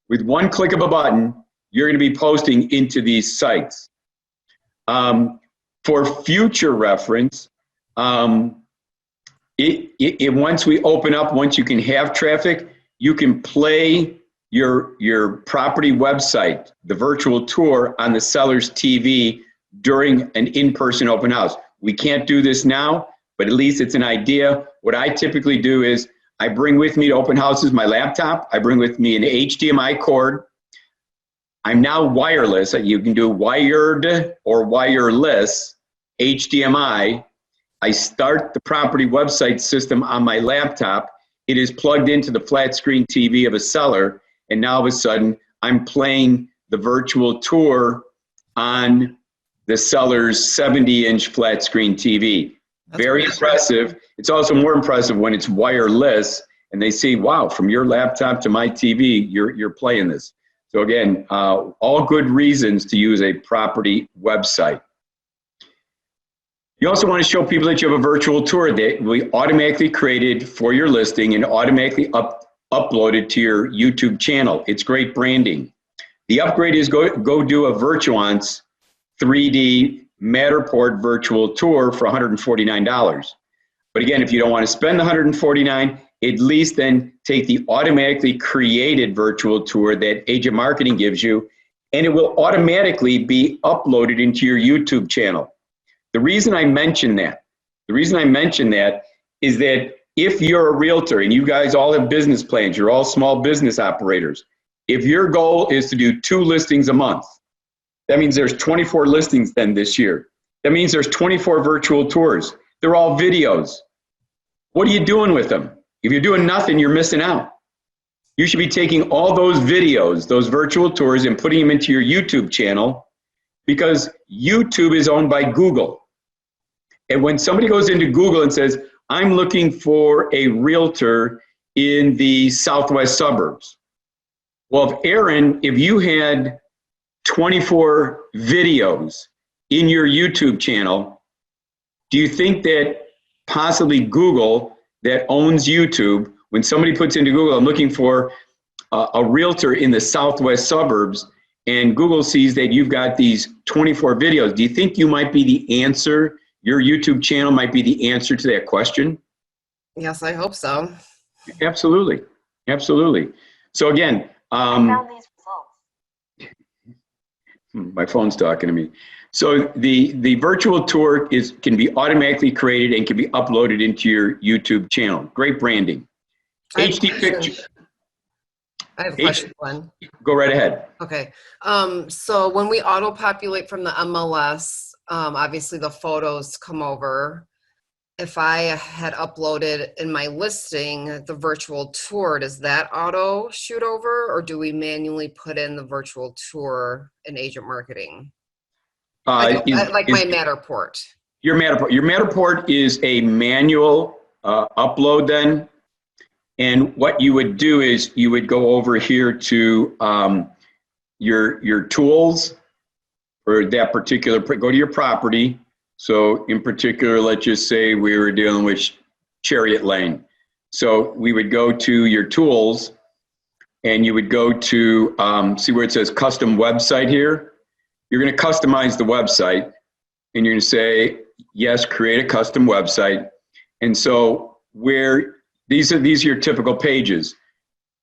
With one click of a button, you're going to be posting into these sites. For future reference, once we open up, once you can have traffic, you can play your property website, the virtual tour, on the seller's TV during an in-person open house. We can't do this now, but at least it's an idea. What I typically do is I bring with me to open houses my laptop. I bring with me an HDMI cord. I'm now wireless. You can do wired or wireless HDMI. I start the property website system on my laptop. It is plugged into the flat screen TV of a seller, and now all of a sudden I'm playing the virtual tour on the seller's 70-inch flat screen TV. That's very impressive. It's also more impressive when it's wireless and they see, wow, from your laptop to my TV, you're playing this. So again, all good reasons to use a property website. You also want to show people that you have a virtual tour that we automatically created for your listing and automatically uploaded to your YouTube channel. It's great branding. The upgrade is go do a Virtuance 3D Matterport virtual tour for $149. But again, if you don't want to spend the $149, at least then take the automatically created virtual tour that Agent Marketing gives you, and it will automatically be uploaded into your YouTube channel. The reason I mention that is that if you're a realtor and you guys all have business plans, you're all small business operators, if your goal is to do 2 listings a month, that means there's 24 listings then this year. That means there's 24 virtual tours. They're all videos. What are you doing with them? If you're doing nothing, you're missing out. You should be taking all those videos, those virtual tours, and putting them into your YouTube channel, because YouTube is owned by Google. And when somebody goes into Google and says, I'm looking for a realtor in the southwest suburbs. Well, if you had 24 videos in your YouTube channel, do you think that possibly Google, that owns YouTube, when somebody puts into Google, I'm looking for a realtor in the southwest suburbs, and Google sees that you've got these 24 videos, do you think you might be the answer? Your YouTube channel might be the answer to that question? Yes, I hope so. Absolutely. Absolutely. So again, I found these results. my phone's talking to me. So the virtual tour can be automatically created and can be uploaded into your YouTube channel. Great branding. HD picture. I have a question, Glenn. Go right ahead. Okay. So when we auto-populate from the MLS, obviously the photos come over. If I had uploaded in my listing the virtual tour, does that auto shoot over, or do we manually put in the virtual tour in Agent Marketing? My Matterport. Your Matterport is a manual upload then. And what you would do is you would go over here to your tools for that particular, go to your property. So in particular, let's just say we were dealing with Chariot Lane. So we would go to your tools and you would go to, see where it says custom website here? You're going to customize the website and you're going to say, yes, create a custom website. And so these are your typical pages.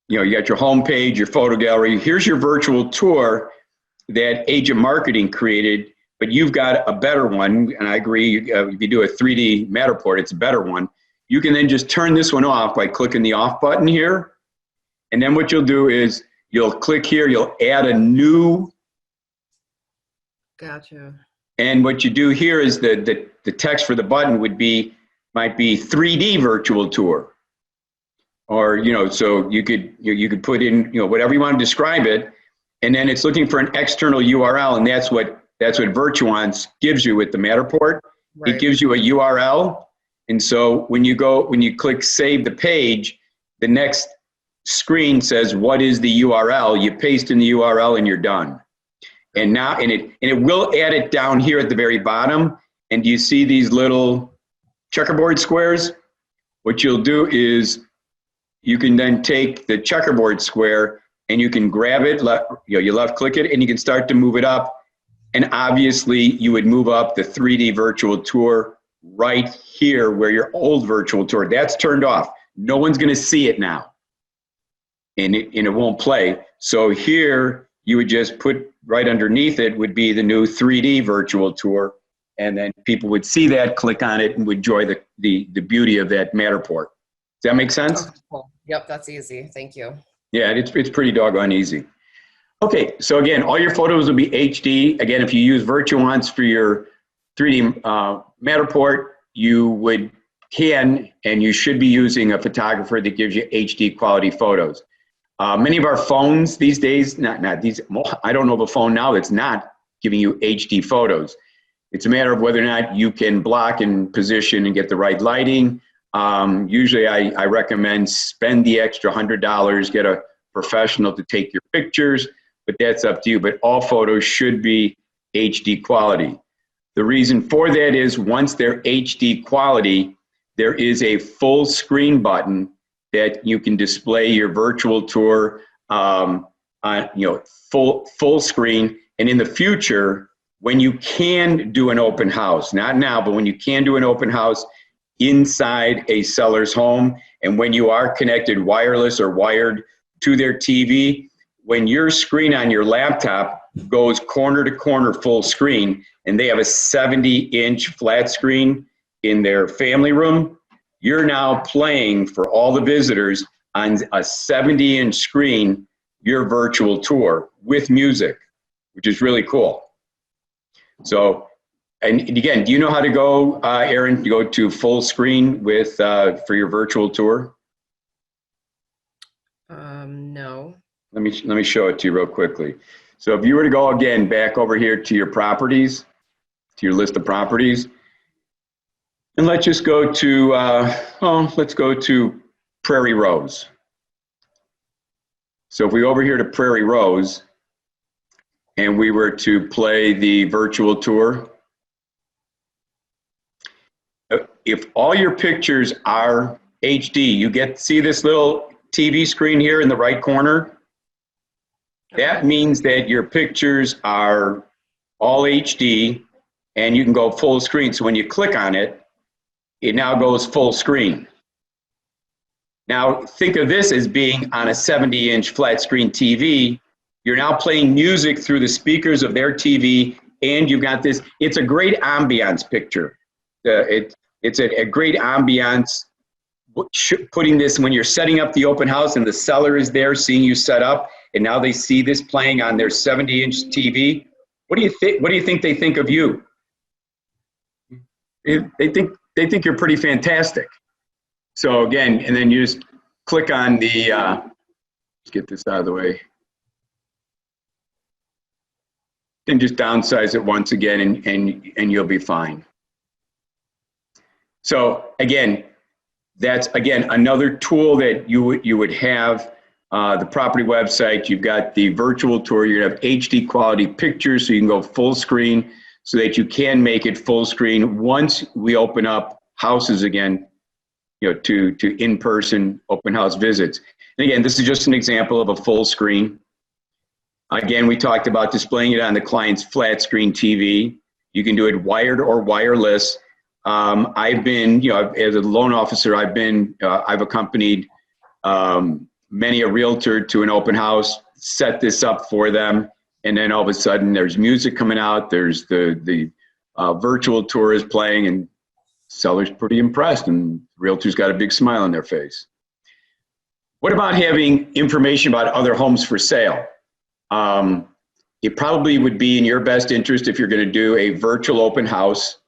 You know, you got your home page, your photo gallery. Here's your virtual tour that Agent Marketing created, but you've got a better one. And I agree, if you do a 3D Matterport, it's a better one. You can then just turn this one off by clicking the off button here. And then what you'll do is you'll click here, you'll add a new. Gotcha. And what you do here is the text for the button might be 3D virtual tour. Or, you know, so you could put in, you know, whatever you want to describe it, and then it's looking for an external URL, and that's what Virtuance gives you with the Matterport. Right. It gives you a URL, and so when you click save the page, the next screen says what is the URL. You paste in the URL and you're done. And now it will add it down here at the very bottom. And do you see these little checkerboard squares? What you'll do is you can then take the checkerboard square and you can grab it, you left click it, and you can start to move it up. And obviously you would move up the 3D virtual tour right here where your old virtual tour, that's turned off. No one's gonna see it now. And it won't play. So here you would just put right underneath it would be the new 3D virtual tour. And then people would see that, click on it, and would enjoy the beauty of that Matterport. Does that make sense? Oh, cool. Yep, that's easy. Thank you. Yeah, it's pretty doggone easy. Okay, so again, all your photos will be HD. Again, if you use Virtuance for your 3D Matterport, you can and you should be using a photographer that gives you HD quality photos. Many of our phones these days, not these, I don't know of a phone now that's not giving you HD photos. It's a matter of whether or not you can block and position and get the right lighting. Usually I recommend spend the extra $100, get a professional to take your pictures, but that's up to you. But all photos should be HD quality. The reason for that is once they're HD quality, there is a full screen button that you can display your virtual tour on, full screen. And in the future, when you can do an open house, not now, but when you can do an open house, inside a seller's home. And when you are connected wireless or wired to their TV, when your screen on your laptop goes corner to corner full screen, and they have a 70-inch flat screen in their family room, you're now playing for all the visitors on a 70-inch screen your virtual tour with music, which is really cool. So, and again, do you know how to go, Aaron, to go to full screen with for your virtual tour? No. Let me show it to you real quickly. So if you were to go again back over here to your properties, to your list of properties, and let's just go to let's go to Prairie Rose. So if we go over here to Prairie Rose, and we were to play the virtual tour, if all your pictures are HD, you see this little TV screen here in the right corner? That means that your pictures are all HD and you can go full screen. So when you click on it, it now goes full screen. Now think of this as being on a 70-inch flat screen TV. You're now playing music through the speakers of their TV, and you've got this. It's a great ambiance picture. It's a great ambiance, putting this when you're setting up the open house and the seller is there seeing you set up, and now they see this playing on their 70-inch TV. What do you think? What do you think they think of you? They think you're pretty fantastic. So again, and then you just click on the. Let's get this out of the way. And just downsize it once again, and you'll be fine. So again, that's again another tool that you would have. The property website, you've got the virtual tour. You're gonna have HD quality pictures, so you can go full screen, so that you can make it full screen once we open up houses again, to in-person open house visits. And again, this is just an example of a full screen. Again, we talked about displaying it on the client's flat screen TV. You can do it wired or wireless. I've been, as a loan officer, I've accompanied many a realtor to an open house, set this up for them, and then all of a sudden there's music coming out, there's the virtual tour is playing, and seller's pretty impressed, and realtor's got a big smile on their face. What about having information about other homes for sale? It probably would be in your best interest if you're going to do a virtual open house,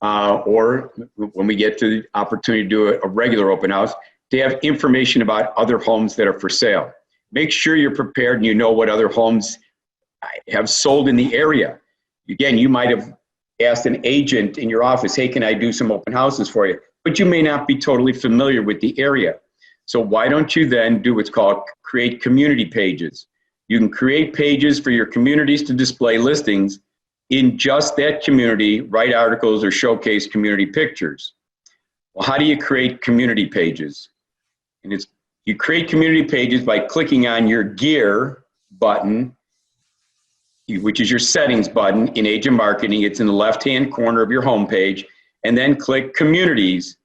or when we get to the opportunity to do a regular open house, to have information about other homes that are for sale. Make sure you're prepared and you know what other homes have sold in the area. Again, you might have asked an agent in your office, hey, can I do some open houses for you? But you may not be totally familiar with the area. So why don't you then do what's called create community pages? You can create pages for your communities to display listings in just that community, write articles or showcase community pictures. Well, how do you create community pages? And you create community pages by clicking on your gear button, which is your settings button in Agent Marketing. It's in the left-hand corner of your homepage, and then click communities,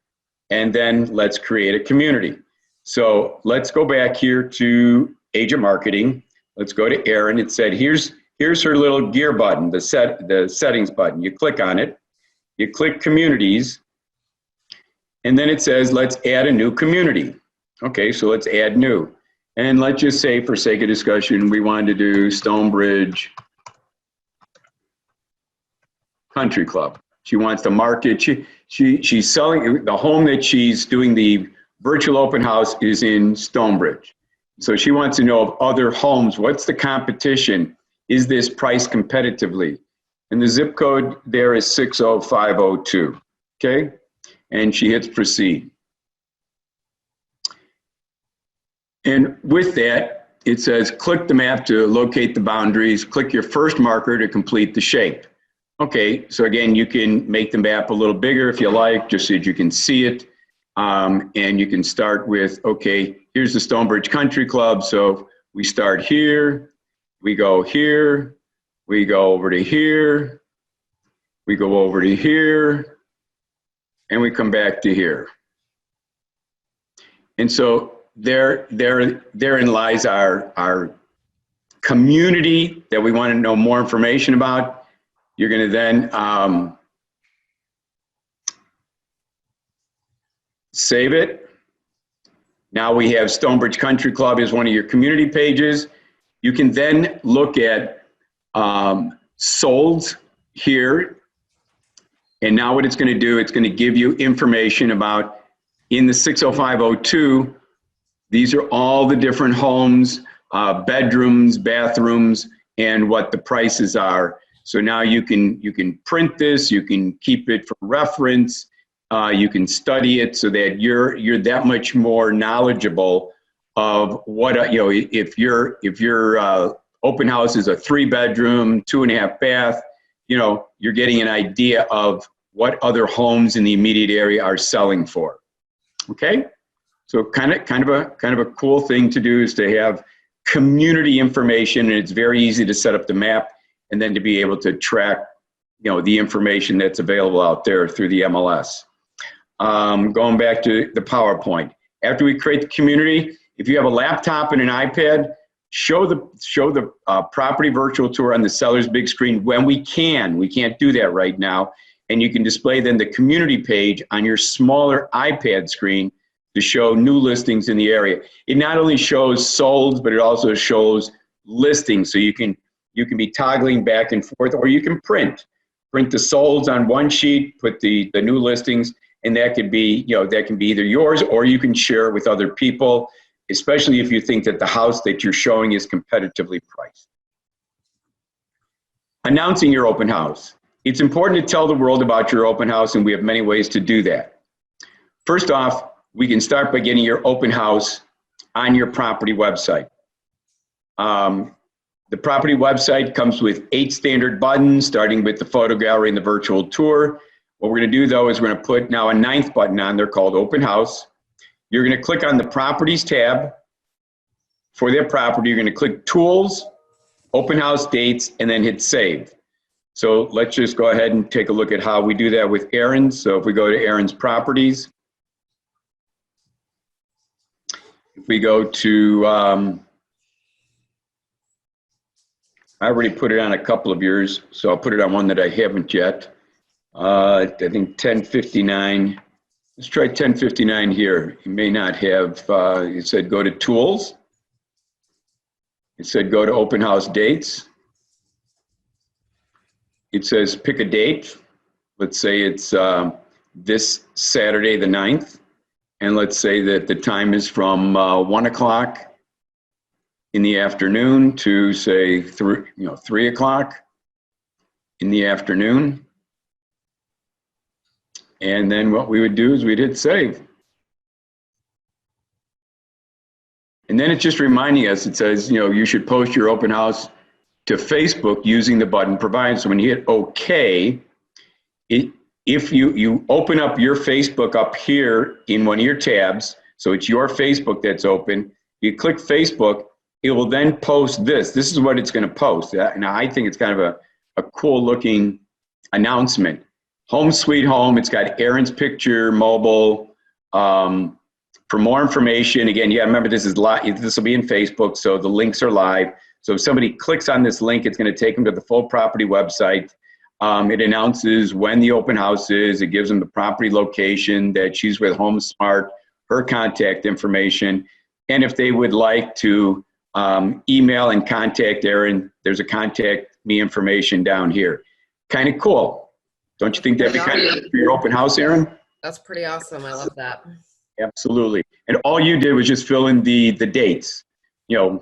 and then let's create a community. So let's go back here to Agent Marketing. Let's go to Erin. It said, here's her little gear button, the settings button. You click on it, you click communities, and then it says, let's add a new community. Okay, so let's add new. And let's just say, for sake of discussion, we wanted to do Stonebridge Country Club. She wants to market, she's selling, the home that she's doing the virtual open house is in Stonebridge. So she wants to know of other homes, what's the competition? Is this priced competitively? And the zip code there is 60502, okay? And she hits proceed. And with that, it says, click the map to locate the boundaries, click your first marker to complete the shape. Okay, so again, you can make the map a little bigger if you like, just so that you can see it. And you can start with, okay, here's the Stonebridge Country Club. So we start here, we go here, we go over to here, we go over to here, and we come back to here. And so therein lies our community that we want to know more information about. You're going to then save it. Now we have Stonebridge Country Club as one of your community pages. You can then look at solds here. And now what it's going to do, it's going to give you information about in the 60502, these are all the different homes, bedrooms, bathrooms, and what the prices are. So now you can print this, you can keep it for reference, you can study it so that you're that much more knowledgeable of what if your open house is a 3-bedroom, 2.5 bath, you're getting an idea of what other homes in the immediate area are selling for. Okay, so kind of a cool thing to do is to have community information, and it's very easy to set up the map and then to be able to track the information that's available out there through the MLS. Going back to the PowerPoint, after we create the community, if you have a laptop and an iPad, show the property virtual tour on the seller's big screen when we can. We can't do that right now. And you can display then the community page on your smaller iPad screen to show new listings in the area. It not only shows solds, but it also shows listings. So you can be toggling back and forth, or you can print the solds on one sheet, put the new listings, and that could be, that can be either yours or you can share it with other people, especially if you think that the house that you're showing is competitively priced. Announcing your open house. It's important to tell the world about your open house, and we have many ways to do that. First off, we can start by getting your open house on your property website. The property website comes with 8 standard buttons, starting with the photo gallery and the virtual tour. What we're going to do, though, is we're going to put now a 9th button on there called Open House. You're going to click on the Properties tab. For that property, you're going to click Tools, Open House Dates, and then hit Save. So let's just go ahead and take a look at how we do that with Aaron's. So if we go to Aaron's Properties, if we go to, I already put it on a couple of yours, so I'll put it on one that I haven't yet. I think 1059. Let's try 1059 here. You may not have, it said go to Tools. It said go to Open House Dates. It says pick a date. Let's say it's this Saturday the 9th. And let's say that the time is from 1 o'clock in the afternoon to say 3 o'clock in the afternoon. And then what we would do is we'd hit save. And then it's just reminding us, it says, you should post your open house to Facebook using the button provided. So when you hit OK, if you open up your Facebook up here in one of your tabs, so it's your Facebook that's open, you click Facebook, it will then post this. This is what it's going to post. And I think it's kind of a cool looking announcement. Home Sweet Home. It's got Aaron's picture, mobile. For more information, again, remember this is live. This will be in Facebook, so the links are live. So if somebody clicks on this link, it's going to take them to the full property website. It announces when the open house is. It gives them the property location, that she's with HomeSmart, her contact information. And if they would like to email and contact Aaron, there's a contact me information down here. Kind of cool. Don't you think that'd be kind of for your open house, Aaron? That's pretty awesome. I love that. Absolutely. And all you did was just fill in the dates.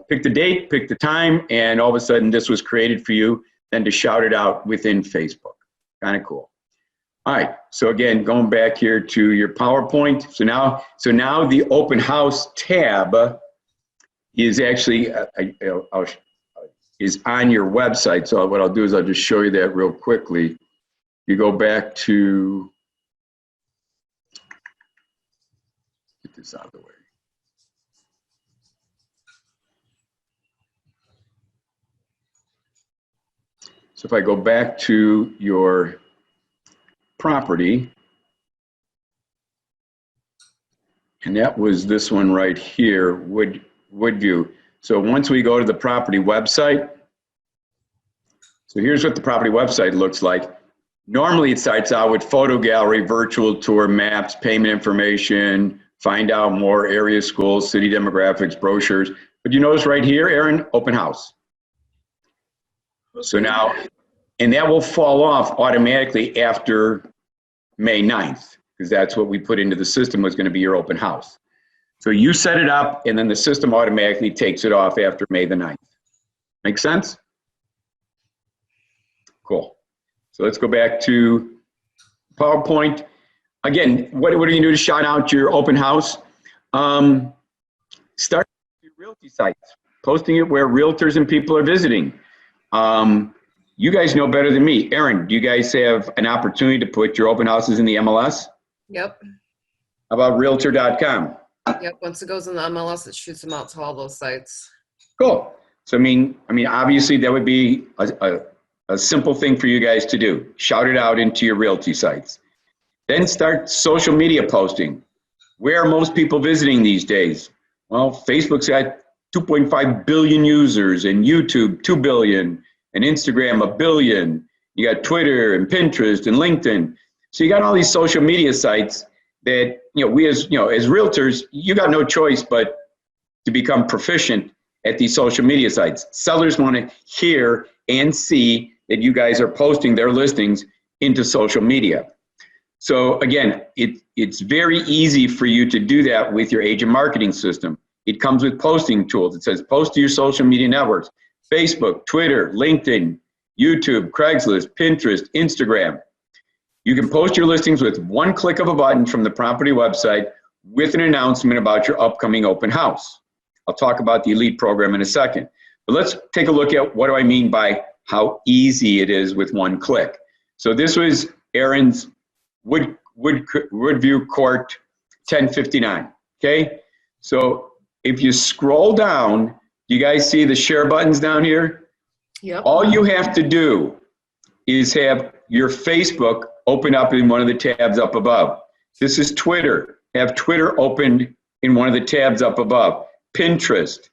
Pick the date, pick the time, and all of a sudden this was created for you, then to shout it out within Facebook. Kind of cool. All right. So again, going back here to your PowerPoint. So now the open house tab is actually is on your website. So what I'll do is I'll just show you that real quickly. You go back to, get this out of the way. So if I go back to your property, And that was this one right here, Woodview. So once we go to the property website, so here's what the property website looks like. Normally it starts out with photo gallery, virtual tour, maps, payment information, find out more, area schools, city demographics, brochures. But you notice right here, Aaron, open house. So now, and that will fall off automatically after May 9th, because that's what we put into the system was going to be your open house. So you set it up and then the system automatically takes it off after May the 9th. Make sense? Cool. So let's go back to PowerPoint. Again, what are you going to do to shout out your open house? Start your realty sites, posting it where realtors and people are visiting. You guys know better than me. Aaron, do you guys have an opportunity to put your open houses in the MLS? Yep. How about realtor.com? Yep. Once it goes in the MLS, it shoots them out to all those sites. Cool. So, I mean, obviously that would be a simple thing for you guys to do. Shout it out into your realty sites. Then start social media posting. Where are most people visiting these days? Well, Facebook's got 2.5 billion users, and YouTube 2 billion, and Instagram 1 billion. You got Twitter and Pinterest and LinkedIn. So you got all these social media sites that, we as realtors, you got no choice but to become proficient at these social media sites. Sellers want to hear and see that you guys are posting their listings into social media. So again, it's very easy for you to do that with your agent marketing system. It comes with posting tools. It says post to your social media networks: Facebook, Twitter, LinkedIn, YouTube, Craigslist, Pinterest, Instagram. You can post your listings with one click of a button from the property website with an announcement about your upcoming open house. I'll talk about the Elite program in a second. But let's take a look at what do I mean by how easy it is with one click. So this was Aaron's Woodview Court 1059, okay? So if you scroll down, you guys see the share buttons down here? Yep. All you have to do is have your Facebook open up in one of the tabs up above. This is Twitter. Have Twitter opened in one of the tabs up above. Pinterest.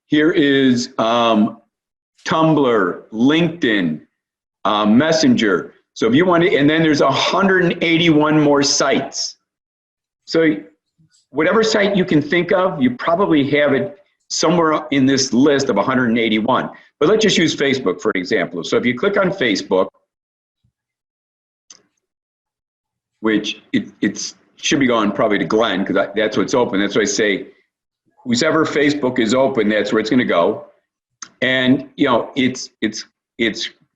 Here is Tumblr, LinkedIn, Messenger. So if you want to, and then there's 181 more sites. So whatever site you can think of, you probably have it somewhere in this list of 181. But let's just use Facebook for example. So if you click on Facebook, which it should be going probably to Glen, because that's what's open. That's why I say, whoever Facebook is open, that's where it's going to go. And it's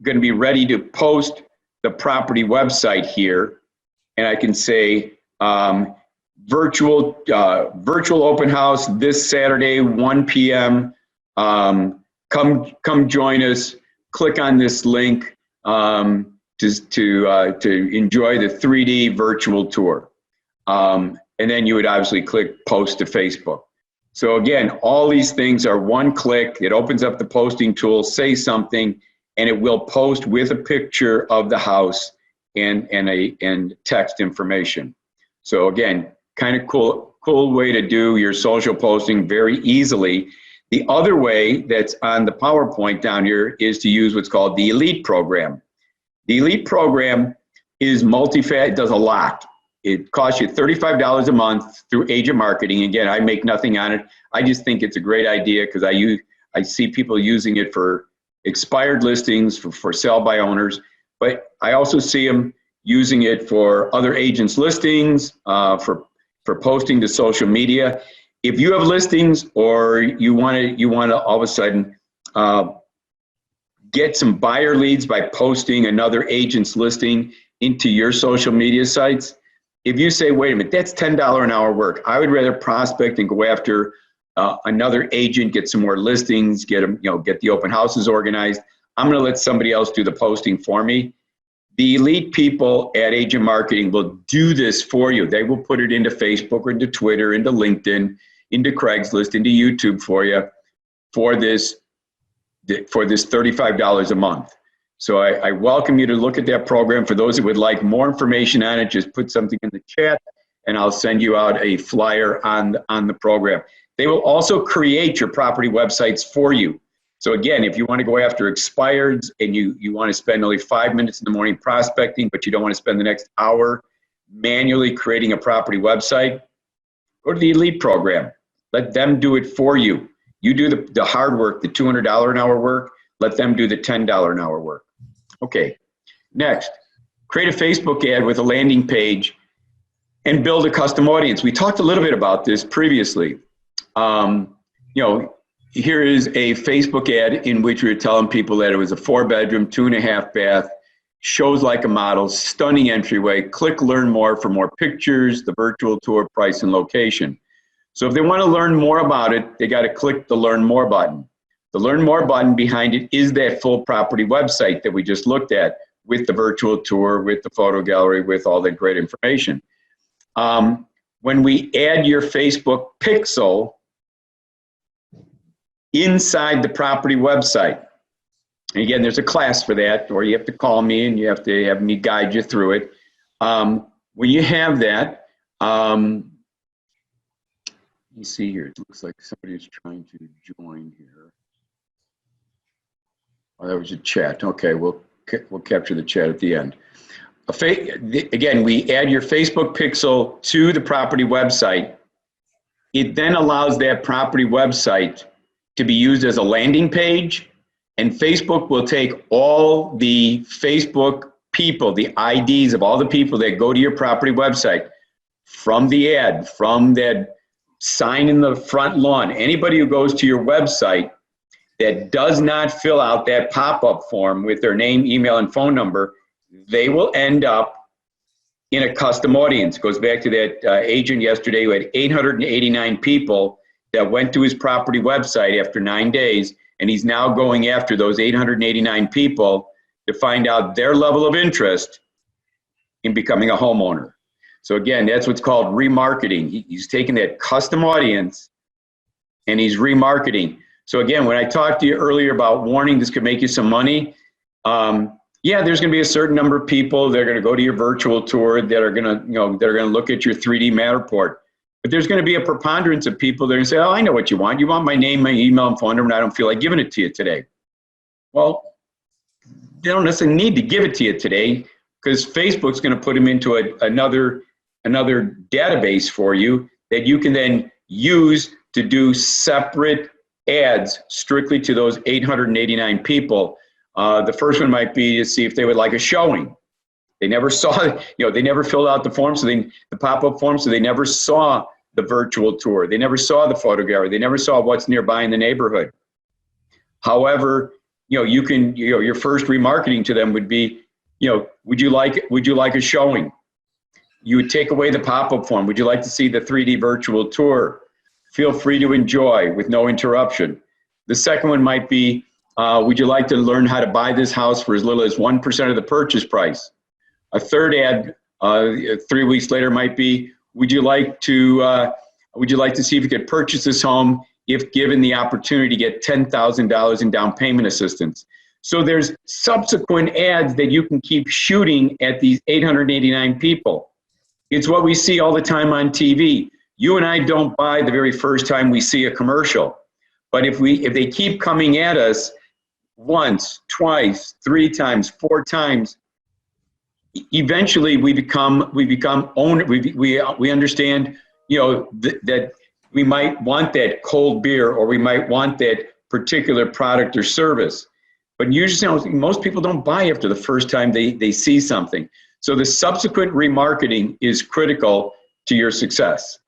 going to be ready to post the property website here, and I can say virtual open house this Saturday 1 p.m. Come join us. Click on this link to enjoy the 3D virtual tour, and then you would obviously click post to Facebook. So again, all these things are one click. It opens up the posting tool, say something, and it will post with a picture of the house and text information. So again, kind of cool way to do your social posting very easily. The other way that's on the PowerPoint down here is to use what's called the Elite program. The Elite program is it does a lot. It costs you $35 a month through agent marketing. Again, I make nothing on it. I just think it's a great idea because I see people using it for expired listings, for sale by owners, but I also see them using it for other agents' listings, for posting to social media. If you have listings or you want to all of a sudden get some buyer leads by posting another agent's listing into your social media sites, if you say, wait a minute, that's $10 an hour work. I would rather prospect and go after another agent, get some more listings, get the open houses organized. I'm going to let somebody else do the posting for me. The Elite people at Agent Marketing will do this for you. They will put it into Facebook, or into Twitter, into LinkedIn, into Craigslist, into YouTube for you for this $35 a month. So I welcome you to look at that program. For those who would like more information on it, just put something in the chat and I'll send you out a flyer on the program. They will also create your property websites for you. So again, if you want to go after expireds and you want to spend only 5 minutes in the morning prospecting, but you don't want to spend the next hour manually creating a property website, go to the Elite program. Let them do it for you. You do the hard work, the $200 an hour work. Let them do the $10 an hour work. Okay, next, create a Facebook ad with a landing page and build a custom audience. We talked a little bit about this previously. Here is a Facebook ad in which we were telling people that it was a 4-bedroom, 2.5 bath, shows like a model, stunning entryway. Click learn more for more pictures, the virtual tour, price, and location. So if they want to learn more about it, they got to click the learn more button. The learn more button behind it is that full property website that we just looked at with the virtual tour, with the photo gallery, with all that great information. When we add your Facebook pixel inside the property website, and again, there's a class for that, or you have to call me and you have to have me guide you through it. When you have that, let me see here. It looks like somebody's trying to join here. Oh, that was a chat. Okay, we'll capture the chat at the end. Again, we add your Facebook pixel to the property website. It then allows that property website to be used as a landing page, and Facebook will take all the Facebook people, the IDs of all the people that go to your property website, from the ad, from that sign in the front lawn. Anybody who goes to your website that does not fill out that pop-up form with their name, email, and phone number, they will end up in a custom audience. It goes back to that agent yesterday who had 889 people that went to his property website after 9 days, and he's now going after those 889 people to find out their level of interest in becoming a homeowner. So again, that's what's called remarketing. He's taking that custom audience and he's remarketing. So again, when I talked to you earlier about warning, this could make you some money. Yeah, there's going to be a certain number of people that are going to go to your virtual tour that are going to, that are going to look at your 3D Matterport. But there's going to be a preponderance of people that are going to say, oh, I know what you want. You want my name, my email, and phone number, and I don't feel like giving it to you today. Well, they don't necessarily need to give it to you today because Facebook's going to put them into another database for you that you can then use to do separate ads strictly to those 889 people. The first one might be to see if they would like a showing. They never saw, they never filled out the form, the pop-up form, so they never saw the virtual tour. They never saw the photo gallery. They never saw what's nearby in the neighborhood. However, you can, your first remarketing to them would be, would you like a showing? You would take away the pop-up form. Would you like to see the 3D virtual tour? Feel free to enjoy with no interruption. The second one might be, would you like to learn how to buy this house for as little as 1% of the purchase price? A third ad 3 weeks later might be, would you like to see if you could purchase this home if given the opportunity to get $10,000 in down payment assistance? So there's subsequent ads that you can keep shooting at these 889 people. It's what we see all the time on TV. You and I don't buy the very first time we see a commercial. But if they keep coming at us once, twice, 3 times, 4 times, eventually we become owner. We understand, that we might want that cold beer or we might want that particular product or service. But usually most people don't buy after the first time they see something. So the subsequent remarketing is critical to your success.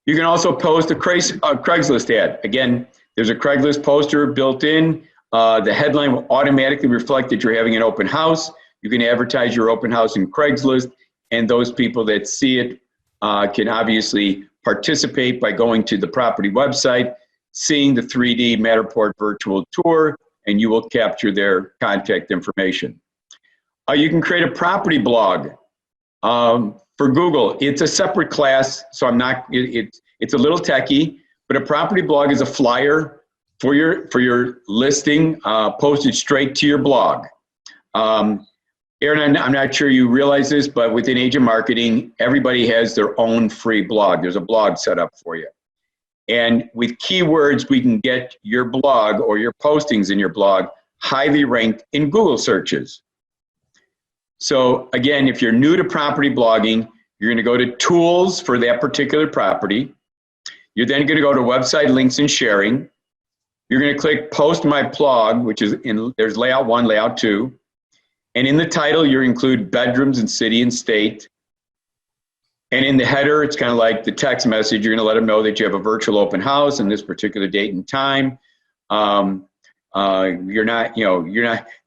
You can also post a Craigslist ad. Again, there's a Craigslist poster built in. The headline will automatically reflect that you're having an open house. You can advertise your open house in Craigslist, and those people that see it can obviously participate by going to the property website, seeing the 3D Matterport virtual tour, and you will capture their contact information. You can create a property blog for Google. It's a separate class, so it's a little techy, but a property blog is a flyer for your listing posted straight to your blog. Aaron, I'm not sure you realize this, but within agent marketing, everybody has their own free blog. There's a blog set up for you. And with keywords, we can get your blog or your postings in your blog highly ranked in Google searches. So again, if you're new to property blogging, you're going to go to tools for that particular property. You're then going to go to website links and sharing. You're going to click post my blog, which is there's layout 1, layout 2. And in the title, you include bedrooms and city and state. And in the header, it's kind of like the text message. You're going to let them know that you have a virtual open house on this particular date and time. You're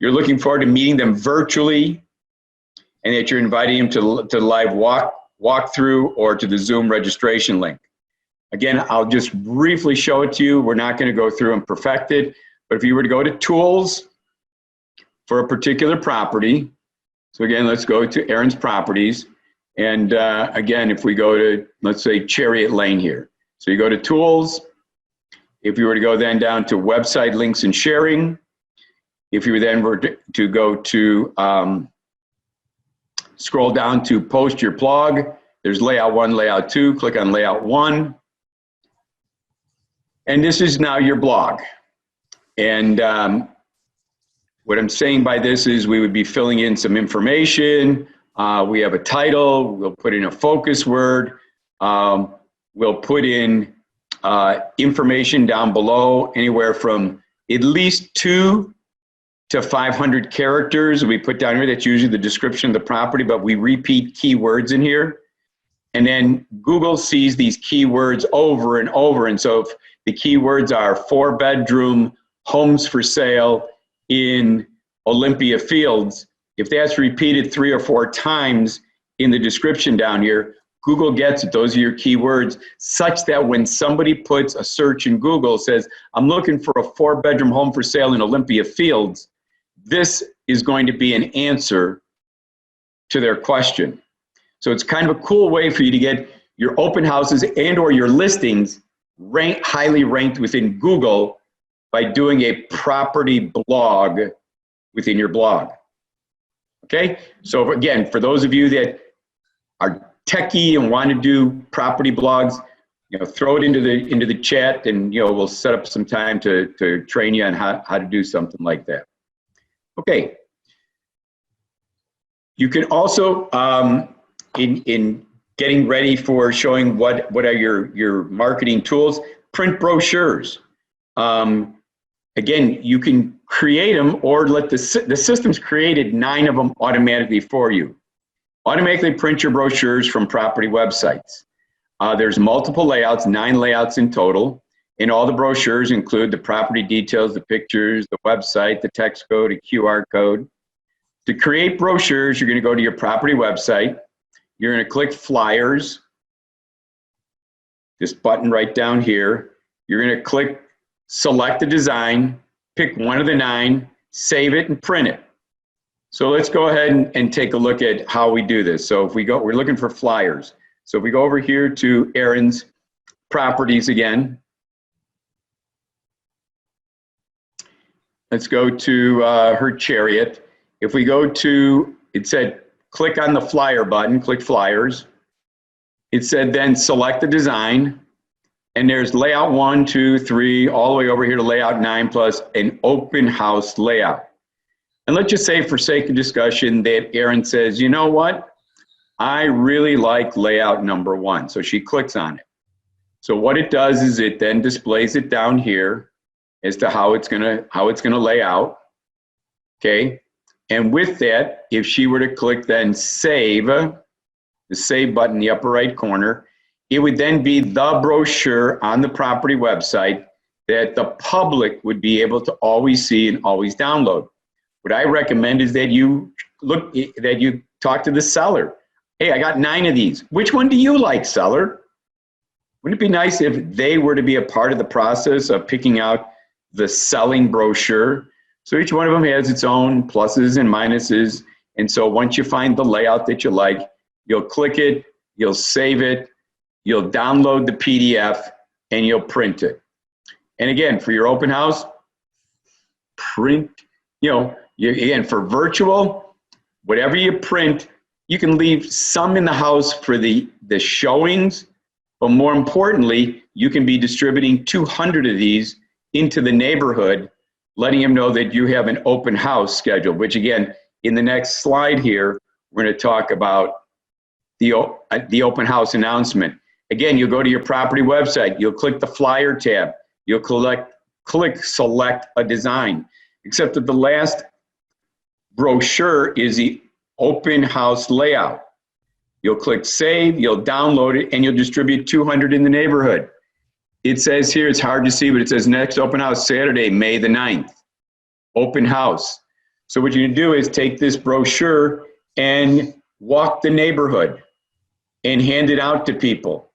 looking forward to meeting them virtually, and that you're inviting them to the live walkthrough or to the Zoom registration link. Again, I'll just briefly show it to you. We're not going to go through and perfect it, but if you were to go to tools for a particular property, so again, let's go to Aaron's properties. And again, if we go to, let's say, Chariot Lane here. So you go to tools. If you were to go then down to website links and sharing, if you then were to go to, scroll down to post your blog, there's layout 1, layout 2, click on layout 1. And this is now your blog. And what I'm saying by this is we would be filling in some information. We have a title, we'll put in a focus word, we'll put in information down below, anywhere from at least 2 to 500 characters we put down here. That's usually the description of the property, but we repeat keywords in here. And then Google sees these keywords over and over. And so if the keywords are 4-bedroom homes for sale in Olympia Fields, if that's repeated 3 or 4 times in the description down here, Google gets it. Those are your keywords, such that when somebody puts a search in Google, says, I'm looking for a 4-bedroom home for sale in Olympia Fields, this is going to be an answer to their question. So it's kind of a cool way for you to get your open houses and or your listings highly ranked within Google by doing a property blog within your blog. Okay, so again, for those of you that are techie and want to do property blogs, throw it into the chat, and we'll set up some time to train you on how to do something like that. Okay. You can also, in getting ready for showing what are your marketing tools, print brochures. Again, you can create them or let the system's created 9 of them automatically for you. Automatically print your brochures from property websites. There's multiple layouts, 9 layouts in total, and all the brochures include the property details, the pictures, the website, the text code, a QR code. To create brochures, you're going to go to your property website. You're going to click Flyers, this button right down here. You're going to click Select the design, pick one of the 9, save it, and print it. So let's go ahead and take a look at how we do this. So if we're looking for flyers. So if we go over here to Erin's properties again, let's go to her Chariot. If we go to, it said click on the flyer button, click Flyers. It said then select the design, and there's layout 1, 2, 3, all the way over here to layout 9 plus an open house layout. And let's just say for sake of discussion that Erin says, you know what? I really like layout number 1. So she clicks on it. So what it does is it then displays it down here as to how it's gonna lay out. Okay. And with that, if she were to click then save, the save button in the upper right corner, it would then be the brochure on the property website that the public would be able to always see and always download. What I recommend is that you talk to the seller. Hey, I got 9 of these. Which one do you like, seller? Wouldn't it be nice if they were to be a part of the process of picking out the selling brochure? So each one of them has its own pluses and minuses. And so once you find the layout that you like, you'll click it, you'll save it, you'll download the PDF, and you'll print it. And again, for your open house, print, again, for virtual, whatever you print, you can leave some in the house for the showings, but more importantly, you can be distributing 200 of these into the neighborhood, letting them know that you have an open house scheduled, which again, in the next slide here, we're going to talk about the open house announcement. Again, you'll go to your property website, you'll click the flyer tab, you'll click select a design, except that the last brochure is the open house layout. You'll click save, you'll download it, and you'll distribute 200 in the neighborhood. It says here, it's hard to see, but it says next open house Saturday, May the 9th. Open house. So what you're gonna do is take this brochure and walk the neighborhood and hand it out to people,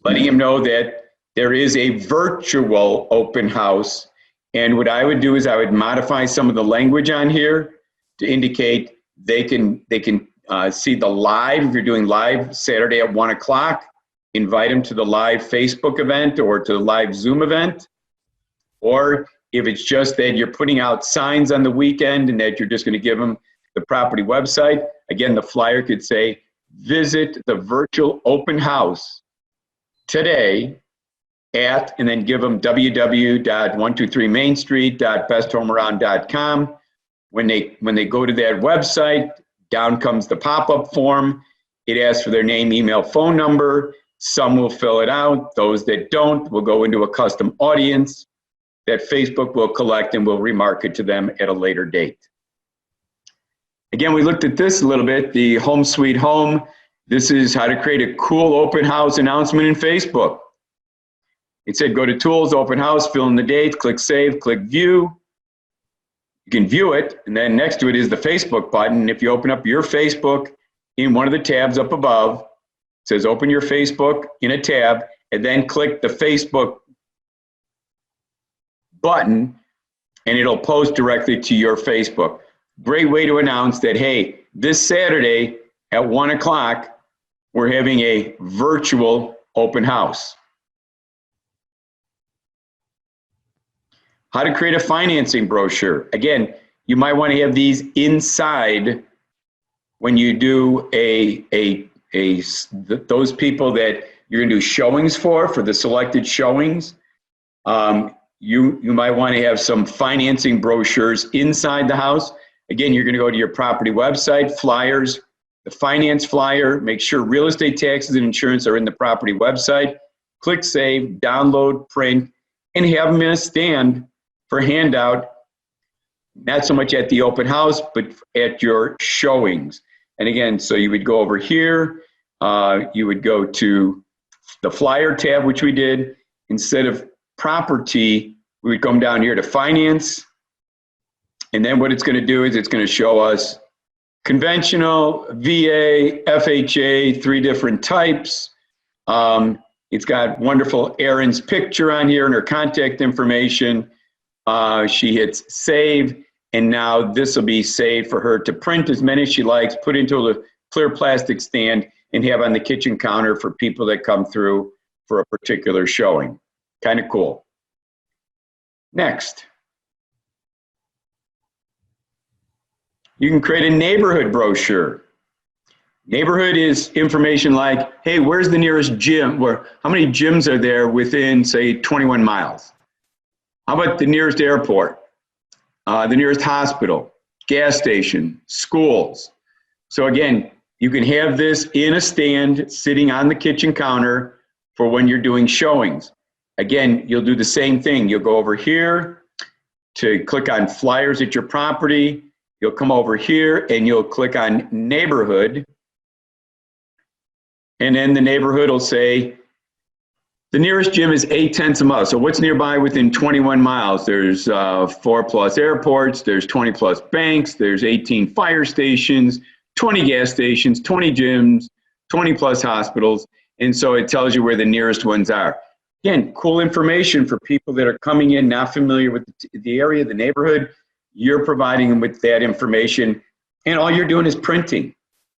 letting them know that there is a virtual open house. And what I would do is I would modify some of the language on here to indicate they can see the live, if you're doing live Saturday at 1 o'clock, invite them to the live Facebook event or to the live Zoom event. Or if it's just that you're putting out signs on the weekend and that you're just gonna give them the property website, again, the flyer could say, visit the virtual open house today at, and then give them www.123mainstreet.besthomearound.com. When they go to that website, down comes the pop-up form. It asks for their name, email, phone number. Some will fill it out. Those that don't will go into a custom audience that Facebook will collect and will remarket to them at a later date. Again, we looked at this a little bit, the Home Sweet Home. This is how to create a cool open house announcement in Facebook. It said go to Tools, Open House, fill in the date, click Save, click View. You can view it, and then next to it is the Facebook button. If you open up your Facebook in one of the tabs up above, it says open your Facebook in a tab, and then click the Facebook button, and it'll post directly to your Facebook. Great way to announce that, hey, this Saturday at 1 o'clock, we're having a virtual open house. How to create a financing brochure. Again, you might want to have these inside when you do those people that you're going to do showings for the selected showings. You might want to have some financing brochures inside the house. Again, you're going to go to your property website, flyers, the finance flyer, make sure real estate taxes and insurance are in the property website, click save, download, print, and have them in a stand for handout, not so much at the open house, but at your showings. And again, so you would go over here, you would go to the flyer tab, which we did. Instead of property, we would come down here to finance. And then what it's going to do is it's going to show us conventional, VA, FHA, 3 different types. It's got wonderful Erin's picture on here and her contact information. She hits save, and now this will be saved for her to print as many as she likes, put into a clear plastic stand, and have on the kitchen counter for people that come through for a particular showing. Kind of cool. Next. You can create a neighborhood brochure. Neighborhood is information like, hey, where's the nearest gym? How many gyms are there within, say, 21 miles? How about the nearest airport, the nearest hospital, gas station, schools? So again, you can have this in a stand sitting on the kitchen counter for when you're doing showings. Again, you'll do the same thing. You'll go over here to click on flyers at your property. You'll come over here and you'll click on neighborhood. And then the neighborhood will say, the nearest gym is 0.8 miles. So what's nearby within 21 miles? There's 4+ airports, there's 20+ banks, there's 18 fire stations, 20 gas stations, 20 gyms, 20+ hospitals. And so it tells you where the nearest ones are. Again, cool information for people that are coming in, not familiar with the area, the neighborhood. You're providing them with that information, and all you're doing is printing.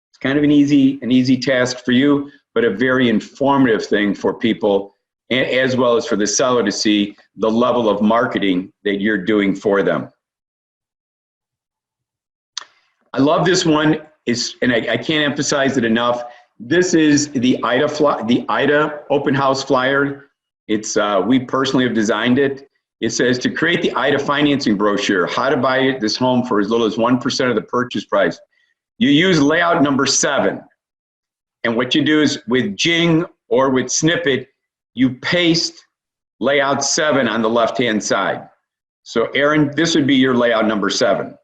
It's kind of an easy task for you, but a very informative thing for people, as well as for the seller to see the level of marketing that you're doing for them. I love this one. And I can't emphasize it enough. This is the IDA open house flyer. It's we personally have designed it. It says to create the IDA financing brochure, how to buy this home for as little as 1% of the purchase price. You use layout number 7. And what you do is with Jing or with Snippet, you paste layout 7 on the left-hand side. So Aaron, this would be your layout number 7.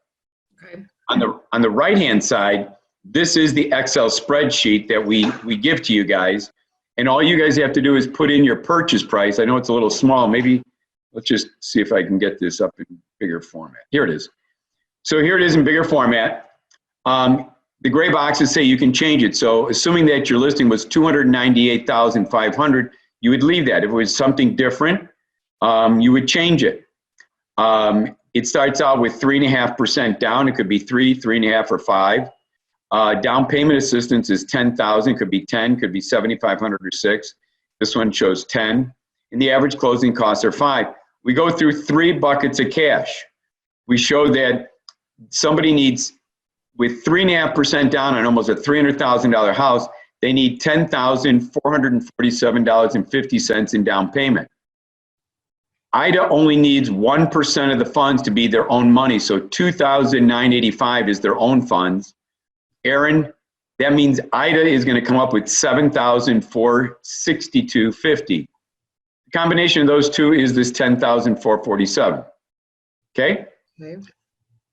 Okay. On the right-hand side, this is the Excel spreadsheet that we give to you guys. And all you guys have to do is put in your purchase price. I know it's a little small. Maybe let's just see if I can get this up in bigger format. Here it is. So here it is in bigger format. The gray boxes say you can change it. So assuming that your listing was $298,500, you would leave that. If it was something different, you would change it. It starts out with 3.5% down. It could be 3, 3.5, or 5. Down payment assistance is $10,000. Could be 10. Could be 7,500 or 6. This one shows 10. And the average closing costs are 5. We go through 3 buckets of cash. We show that somebody needs, with 3.5% down on almost a $300,000 house, they need $10,447.50 in down payment. IDA only needs 1% of the funds to be their own money, so $2,985 is their own funds. Aaron, that means IDA is going to come up with $7,462.50. The combination of those two is this $10,447. Okay? Okay.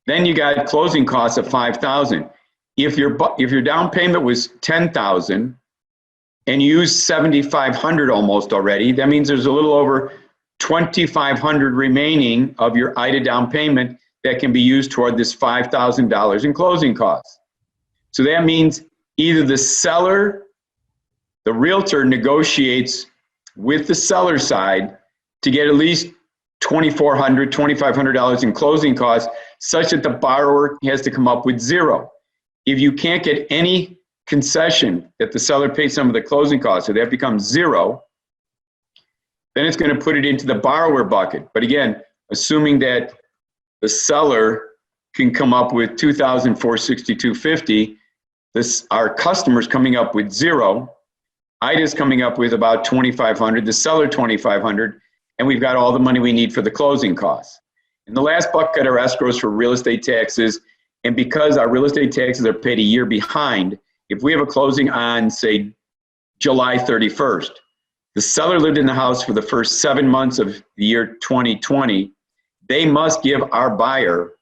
Then you got closing costs of $5,000. If your down payment was $10,000 and you used $7,500 almost already, that means there's a little over $2,500 remaining of your IDA down payment that can be used toward this $5,000 in closing costs. So that means either the seller, the realtor negotiates with the seller side to get at least $2,400, $2,500 in closing costs, such that the borrower has to come up with 0. If you can't get any concession that the seller pays some of the closing costs, so that becomes 0, then it's going to put it into the borrower bucket. But again, assuming that the seller can come up with $2,462.50, our customer's coming up with 0, IDA's coming up with about $2,500, the seller $2,500, and we've got all the money we need for the closing costs. And the last bucket are escrows for real estate taxes. And because our real estate taxes are paid a year behind, if we have a closing on, say, July 31st, the seller lived in the house for the first 7 months of the year 2020, they must give our buyer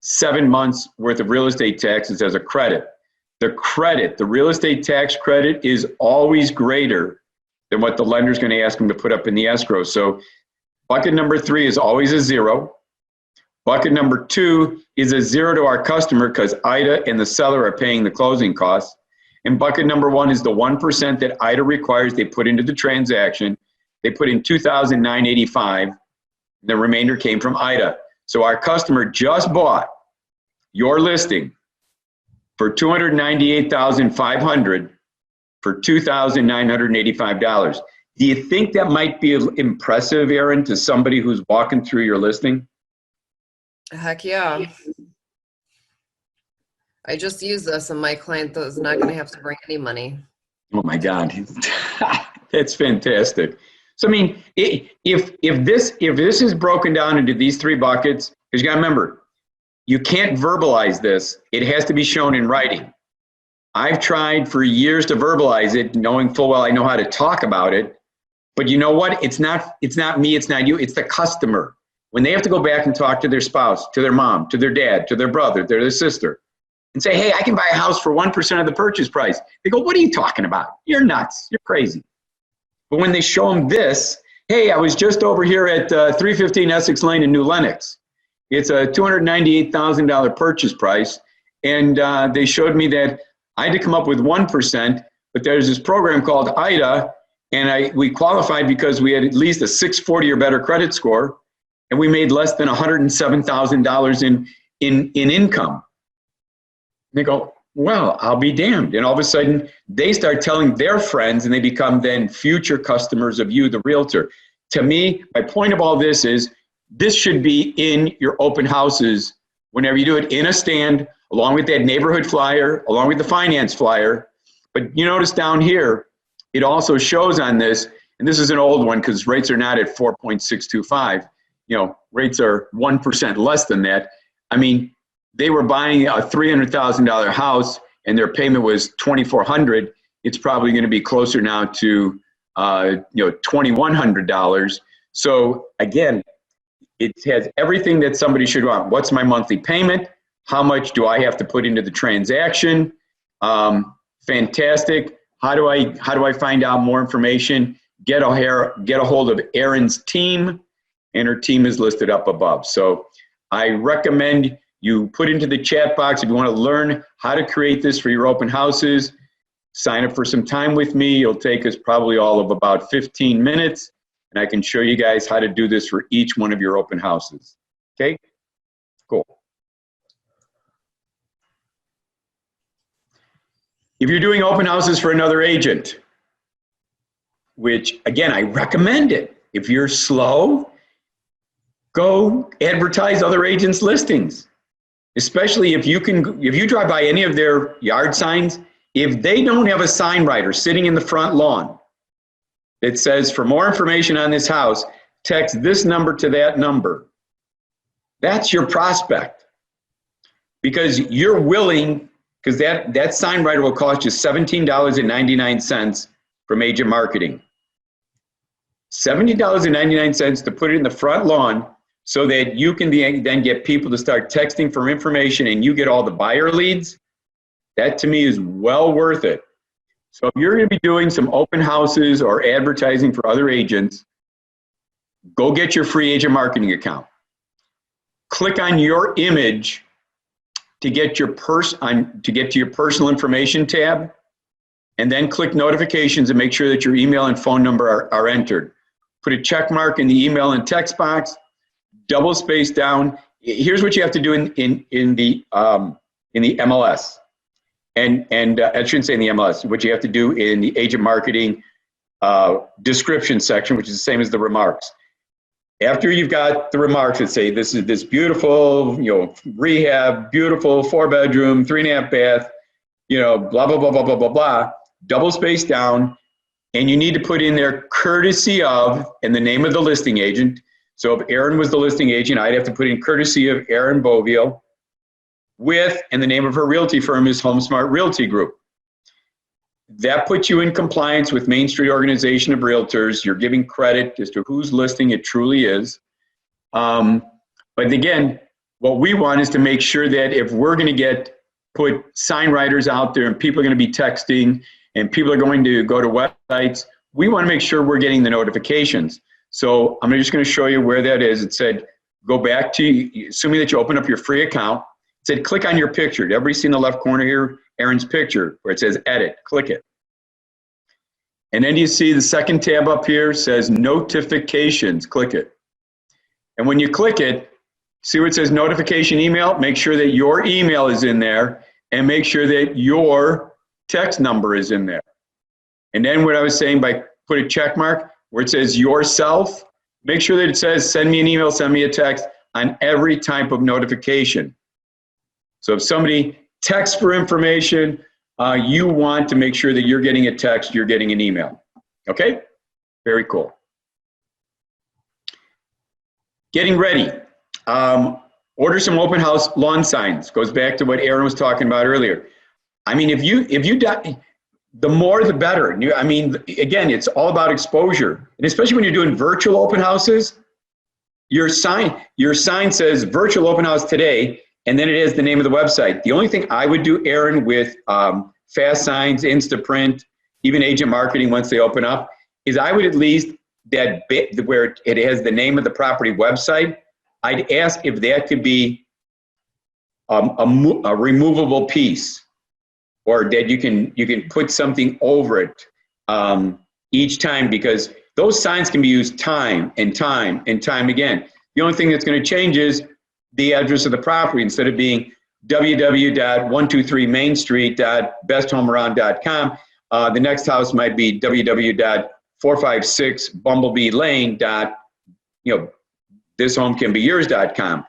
7 months worth of real estate taxes as a credit. The real estate tax credit is always greater than what the lender's going to ask them to put up in the escrow. So bucket number 3 is always a 0. Bucket number 2 is a 0 to our customer because IDA and the seller are paying the closing costs. And bucket number 1 is the 1% that IDA requires they put into the transaction. They put in $2,985. The remainder came from IDA. So our customer just bought your listing for $298,500 for $2,985. Do you think that might be impressive, Aaron, to somebody who's walking through your listing? Heck yeah. I just used this and my client is not going to have to bring any money. Oh my God, that's fantastic. So I mean, if this is broken down into these 3 buckets, because you got to remember, you can't verbalize this. It has to be shown in writing. I've tried for years to verbalize it, knowing full well I know how to talk about it. But you know what? It's not me, it's not you, it's the customer. When they have to go back and talk to their spouse, to their mom, to their dad, to their brother, to their sister, and say, hey, I can buy a house for 1% of the purchase price. They go, what are you talking about? You're nuts. You're crazy. But when they show them this, hey, I was just over here at 315 Essex Lane in New Lenox. It's a $298,000 purchase price. And they showed me that I had to come up with 1%, but there's this program called IDA, and we qualified because we had at least a 640 or better credit score, and we made less than $107,000 in income. They go, well, I'll be damned. And all of a sudden, they start telling their friends, and they become then future customers of you, the realtor. To me, my point of all this is, this should be in your open houses whenever you do it, in a stand along with that neighborhood flyer, along with the finance flyer. But you notice down here, it also shows on this, and this is an old one because rates are not at 4.625. You know, rates are 1% less than that. I mean, they were buying a $300,000 house and their payment was $2,400. It's probably going to be closer now to you know, $2,100. So again, it has everything that somebody should want. What's my monthly payment? How much do I have to put into the transaction? Fantastic. How do I find out more information? Get a hold of Erin's team, and her team is listed up above. So I recommend you put into the chat box if you want to learn how to create this for your open houses. Sign up for some time with me. It'll take us probably all of about 15 minutes, and I can show you guys how to do this for each one of your open houses. Okay, cool. If you're doing open houses for another agent, which again, I recommend it. If you're slow, go advertise other agents' listings. Especially if you drive by any of their yard signs, if they don't have a sign writer sitting in the front lawn that says, for more information on this house, text this number to that number, that's your prospect. Because you're willing, because that sign writer will cost you $17.99 from agent marketing. $17.99 to put it in the front lawn so that you can then get people to start texting for information and you get all the buyer leads. That to me is well worth it. So if you're going to be doing some open houses or advertising for other agents, go get your free agent marketing account. Click on your image to get to your personal information tab, and then click notifications and make sure that your email and phone number are entered. Put a check mark in the email and text box, double space down. Here's what you have to do in the MLS. And I shouldn't say in the MLS, what you have to do in the agent marketing description section, which is the same as the remarks. After you've got the remarks that say, this is this beautiful, you know, rehab, beautiful 4-bedroom, 3.5 bath, you know, blah, blah, blah, blah, blah, blah, blah, double space down, and you need to put in there courtesy of and the name of the listing agent. So if Erin was the listing agent, I'd have to put in courtesy of Erin Boviel with, and the name of her realty firm is Home Smart Realty Group. That puts you in compliance with Main Street Organization of Realtors. You're giving credit as to whose listing it truly is. But again, what we want is to make sure that if we're going to put sign writers out there and people are going to be texting and people are going to go to websites, we want to make sure we're getting the notifications. So I'm just going to show you where that is. It said, go back to, assuming that you open up your free account, it said, click on your picture. Everybody see in the left corner here, Erin's picture, where it says edit, click it. And then you see the second tab up here says notifications, click it. And when you click it, see where it says notification email? Make sure that your email is in there and make sure that your text number is in there. And then what I was saying, by put a check mark where it says yourself, make sure that it says send me an email, send me a text on every type of notification. So if somebody texts for information, you want to make sure that you're getting a text, you're getting an email. Okay? Very cool. Getting ready. Order some open house lawn signs. Goes back to what Erin was talking about earlier. I mean, if you the more the better. I mean, again, it's all about exposure. And especially when you're doing virtual open houses, your sign says virtual open house today, and then it has the name of the website. The only thing I would do, Erin, with fast signs, Instaprint, even agent marketing once they open up, is I would at least, that bit where it has the name of the property website, I'd ask if that could be a removable piece, or that you can put something over it each time, because those signs can be used time and time and time again. The only thing that's going to change is the address of the property. Instead of being www.123mainstreet.besthomearound.com, the next house might be www.456 Bumblebee Lane. thishomecanbeyours.com.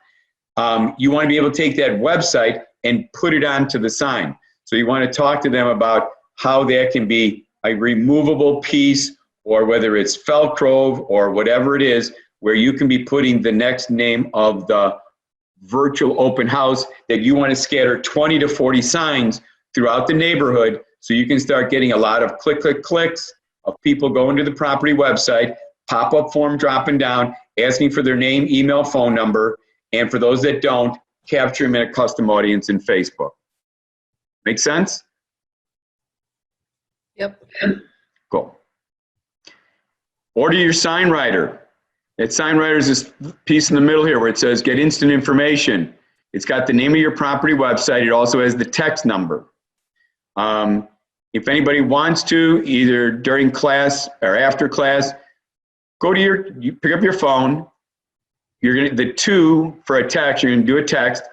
You want to be able to take that website and put it onto the sign. So you want to talk to them about how that can be a removable piece, or whether it's Velcro or whatever it is, where you can be putting the next name of the virtual open house that you want to scatter 20 to 40 signs throughout the neighborhood, so you can start getting a lot of clicks of people going to the property website, pop-up form dropping down, asking for their name, email, phone number, and for those that don't, capture them in a custom audience in Facebook. Make sense? Yep. Cool. Order your sign writer. That sign writer is this piece in the middle here where it says get instant information. It's got the name of your property website. It also has the text number. If anybody wants to, either during class or after class, you pick up your phone. You're gonna, the 2 for a text, you're gonna do a text.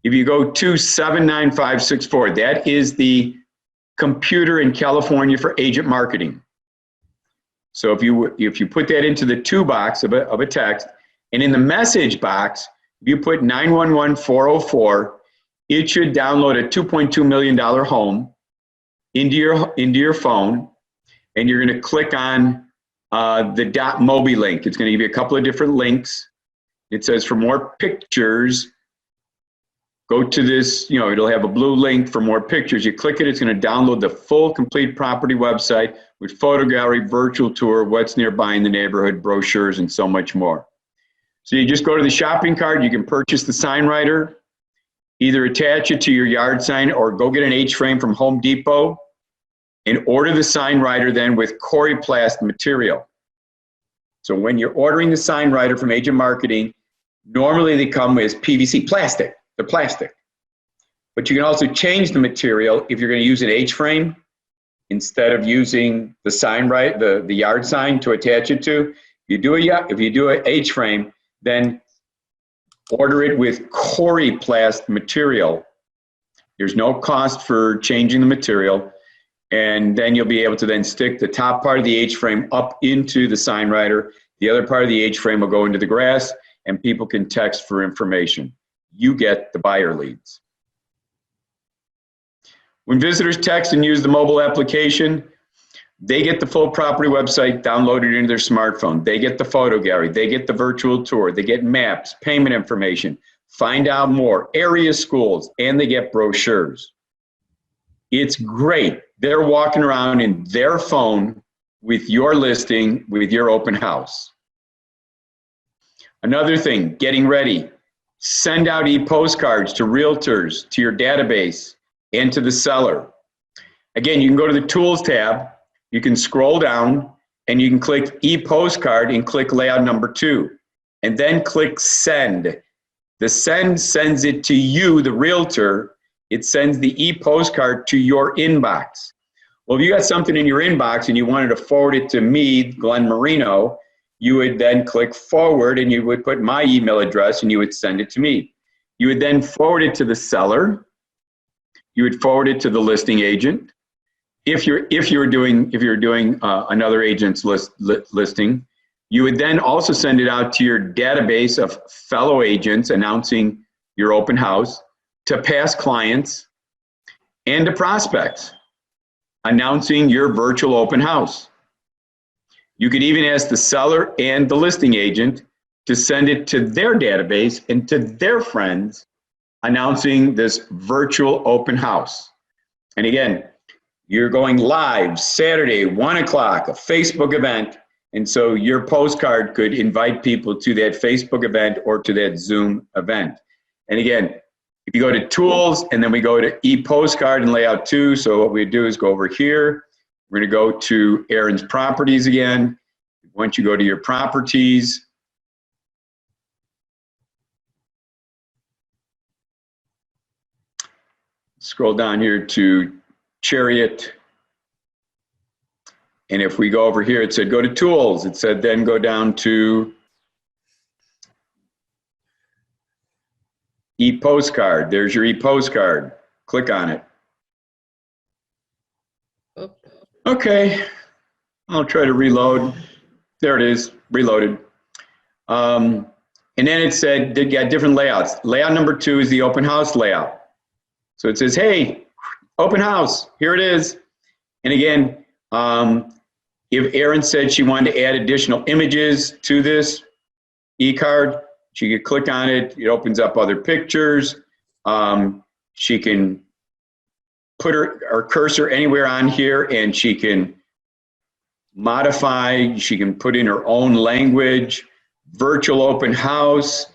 If you go to 79564, that is the computer in California for agent marketing. So if you put that into the 2 box of a text, and in the message box, if you put 911404, it should download a $2.2 million home into your phone, and you're going to click on the .mobi link. It's going to give you a couple of different links. It says for more pictures, go to this, it'll have a blue link for more pictures. You click it, it's going to download the full complete property website with photo gallery, virtual tour, what's nearby in the neighborhood, brochures, and so much more. So you just go to the shopping cart, you can purchase the sign writer, either attach it to your yard sign or go get an H-frame from Home Depot and order the sign writer then with Coriplast material. So when you're ordering the sign writer from Agent Marketing, normally they come with PVC plastic. They're plastic. But you can also change the material if you're going to use an H-frame instead of using the sign the yard sign to attach it to. If you do an H-frame, then order it with Coriplast material. There's no cost for changing the material, and then you'll be able to then stick the top part of the H-frame up into the sign writer. The other part of the H-frame will go into the grass, and people can text for information. You get the buyer leads. When visitors text and use the mobile application, they get the full property website downloaded into their smartphone. They get the photo gallery. They get the virtual tour. They get maps, payment information, find out more, area schools, and they get brochures. It's great. They're walking around in their phone with your listing, with your open house. Another thing, getting ready. Send out ePostcards to realtors, to your database, and to the seller. Again, you can go to the Tools tab, you can scroll down, and you can click ePostcard and click layout number 2, and then click Send. The Send sends it to you, the realtor. It sends the ePostcard to your inbox. Well, if you got something in your inbox and you wanted to forward it to me, Glen Marino, you would then click forward and you would put my email address and you would send it to me. You would then forward it to the seller. You would forward it to the listing agent. If you're doing another agent's listing, you would then also send it out to your database of fellow agents announcing your open house, to past clients, and to prospects announcing your virtual open house. You could even ask the seller and the listing agent to send it to their database and to their friends announcing this virtual open house. And again, you're going live Saturday, 1 o'clock, a Facebook event. And so your postcard could invite people to that Facebook event or to that Zoom event. And again, if you go to Tools and then we go to ePostcard and Layout 2, so what we do is go over here. We're going to go to Aaron's Properties again. Once you go to your properties, scroll down here to Chariot. And if we go over here, it said go to Tools. It said then go down to ePostcard. There's your ePostcard. Click on it. Okay, I'll try to reload. There it is, reloaded. And then it said they got different layouts. Layout number 2 is the open house layout. So it says, hey, open house, here it is. And again, if Erin said she wanted to add additional images to this e-card, she could click on it. It opens up other pictures. She can put her cursor anywhere on here and she can modify, she can put in her own language, virtual open house,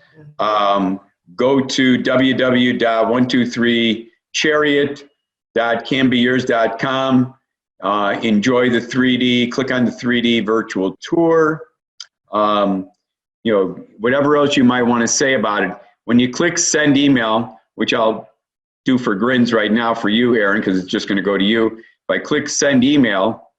go to www.123chariot.canbeyours.com, enjoy the 3D, click on the 3D virtual tour, whatever else you might want to say about it. When you click send email, which I'll do for grins right now for you, Erin, because it's just going to go to you. If I click send email,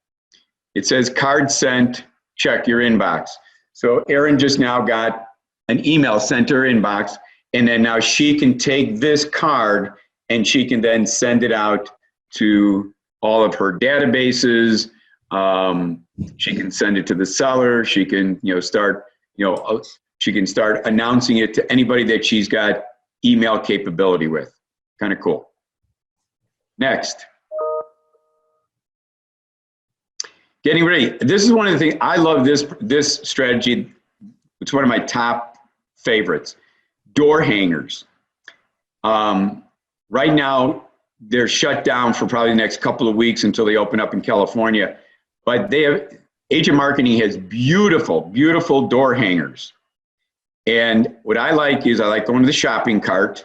it says card sent, check your inbox. So Erin just now got an email sent to her inbox, and then now she can take this card and she can then send it out to all of her databases. She can send it to the seller. She can, she can start announcing it to anybody that she's got email capability with. Kind of cool. Next. Getting ready. This is one of the things, I love this strategy. It's one of my top favorites. Door hangers. Right now, they're shut down for probably the next couple of weeks until they open up in California. But Agent Marketing has beautiful, beautiful door hangers. And what I like is I like going to the shopping cart.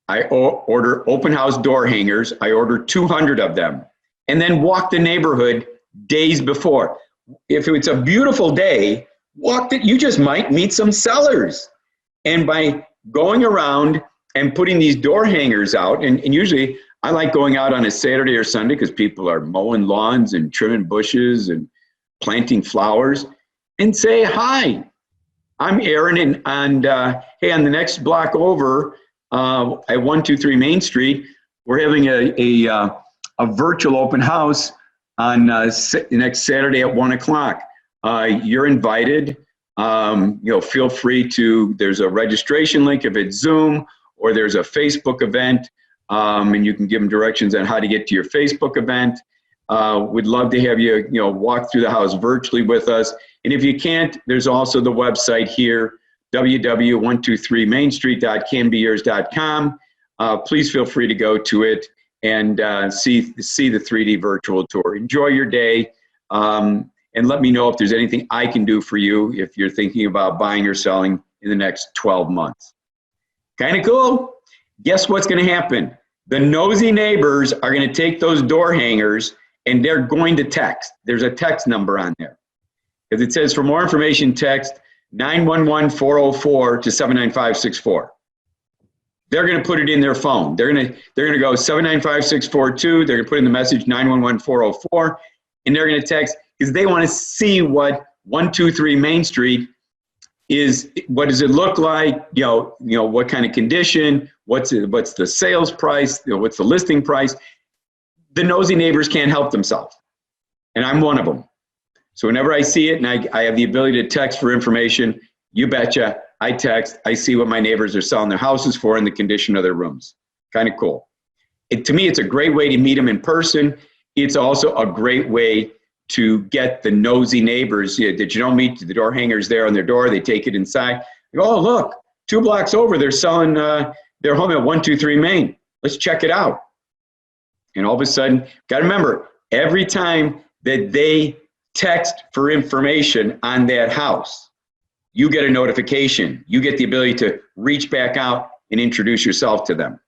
I order open house door hangers. I order 200 of them and then walk the neighborhood days before. If it's a beautiful day, you just might meet some sellers. And by going around and putting these door hangers out, and usually I like going out on a Saturday or Sunday because people are mowing lawns and trimming bushes and planting flowers, and say, hi, I'm Erin, and hey, on the next block over at 123 Main Street, we're having a virtual open house on next Saturday at 1 o'clock. You're invited. Feel free to, there's a registration link if it's Zoom, or there's a Facebook event, and you can give them directions on how to get to your Facebook event. We'd love to have you, walk through the house virtually with us. And if you can't, there's also the website here, www.123mainstreet.canbeyours.com. Please feel free to go to it and see the 3D virtual tour. Enjoy your day, and let me know if there's anything I can do for you if you're thinking about buying or selling in the next 12 months. Kind of cool. Guess what's going to happen? The nosy neighbors are going to take those door hangers and they're going to text. There's a text number on there. If it says for more information, text 911-404 to 79564. They're going to put it in their phone. They're going to go 795642. They're going to put in the message 911-404, and they're going to text because they want to see what 123 Main Street is. What does it look like? What kind of condition? What's the sales price? What's the listing price? The nosy neighbors can't help themselves, and I'm one of them. So whenever I see it and I have the ability to text for information, you betcha, I text, I see what my neighbors are selling their houses for and the condition of their rooms. Kind of cool. To me, it's a great way to meet them in person. It's also a great way to get the nosy neighbors that you don't meet. The door hangers there on their door, they take it inside. They go, oh, look, 2 blocks over, they're selling their home at 123 Main. Let's check it out. And all of a sudden, got to remember, every time that they text for information on that house, you get a notification. You get the ability to reach back out and introduce yourself to them.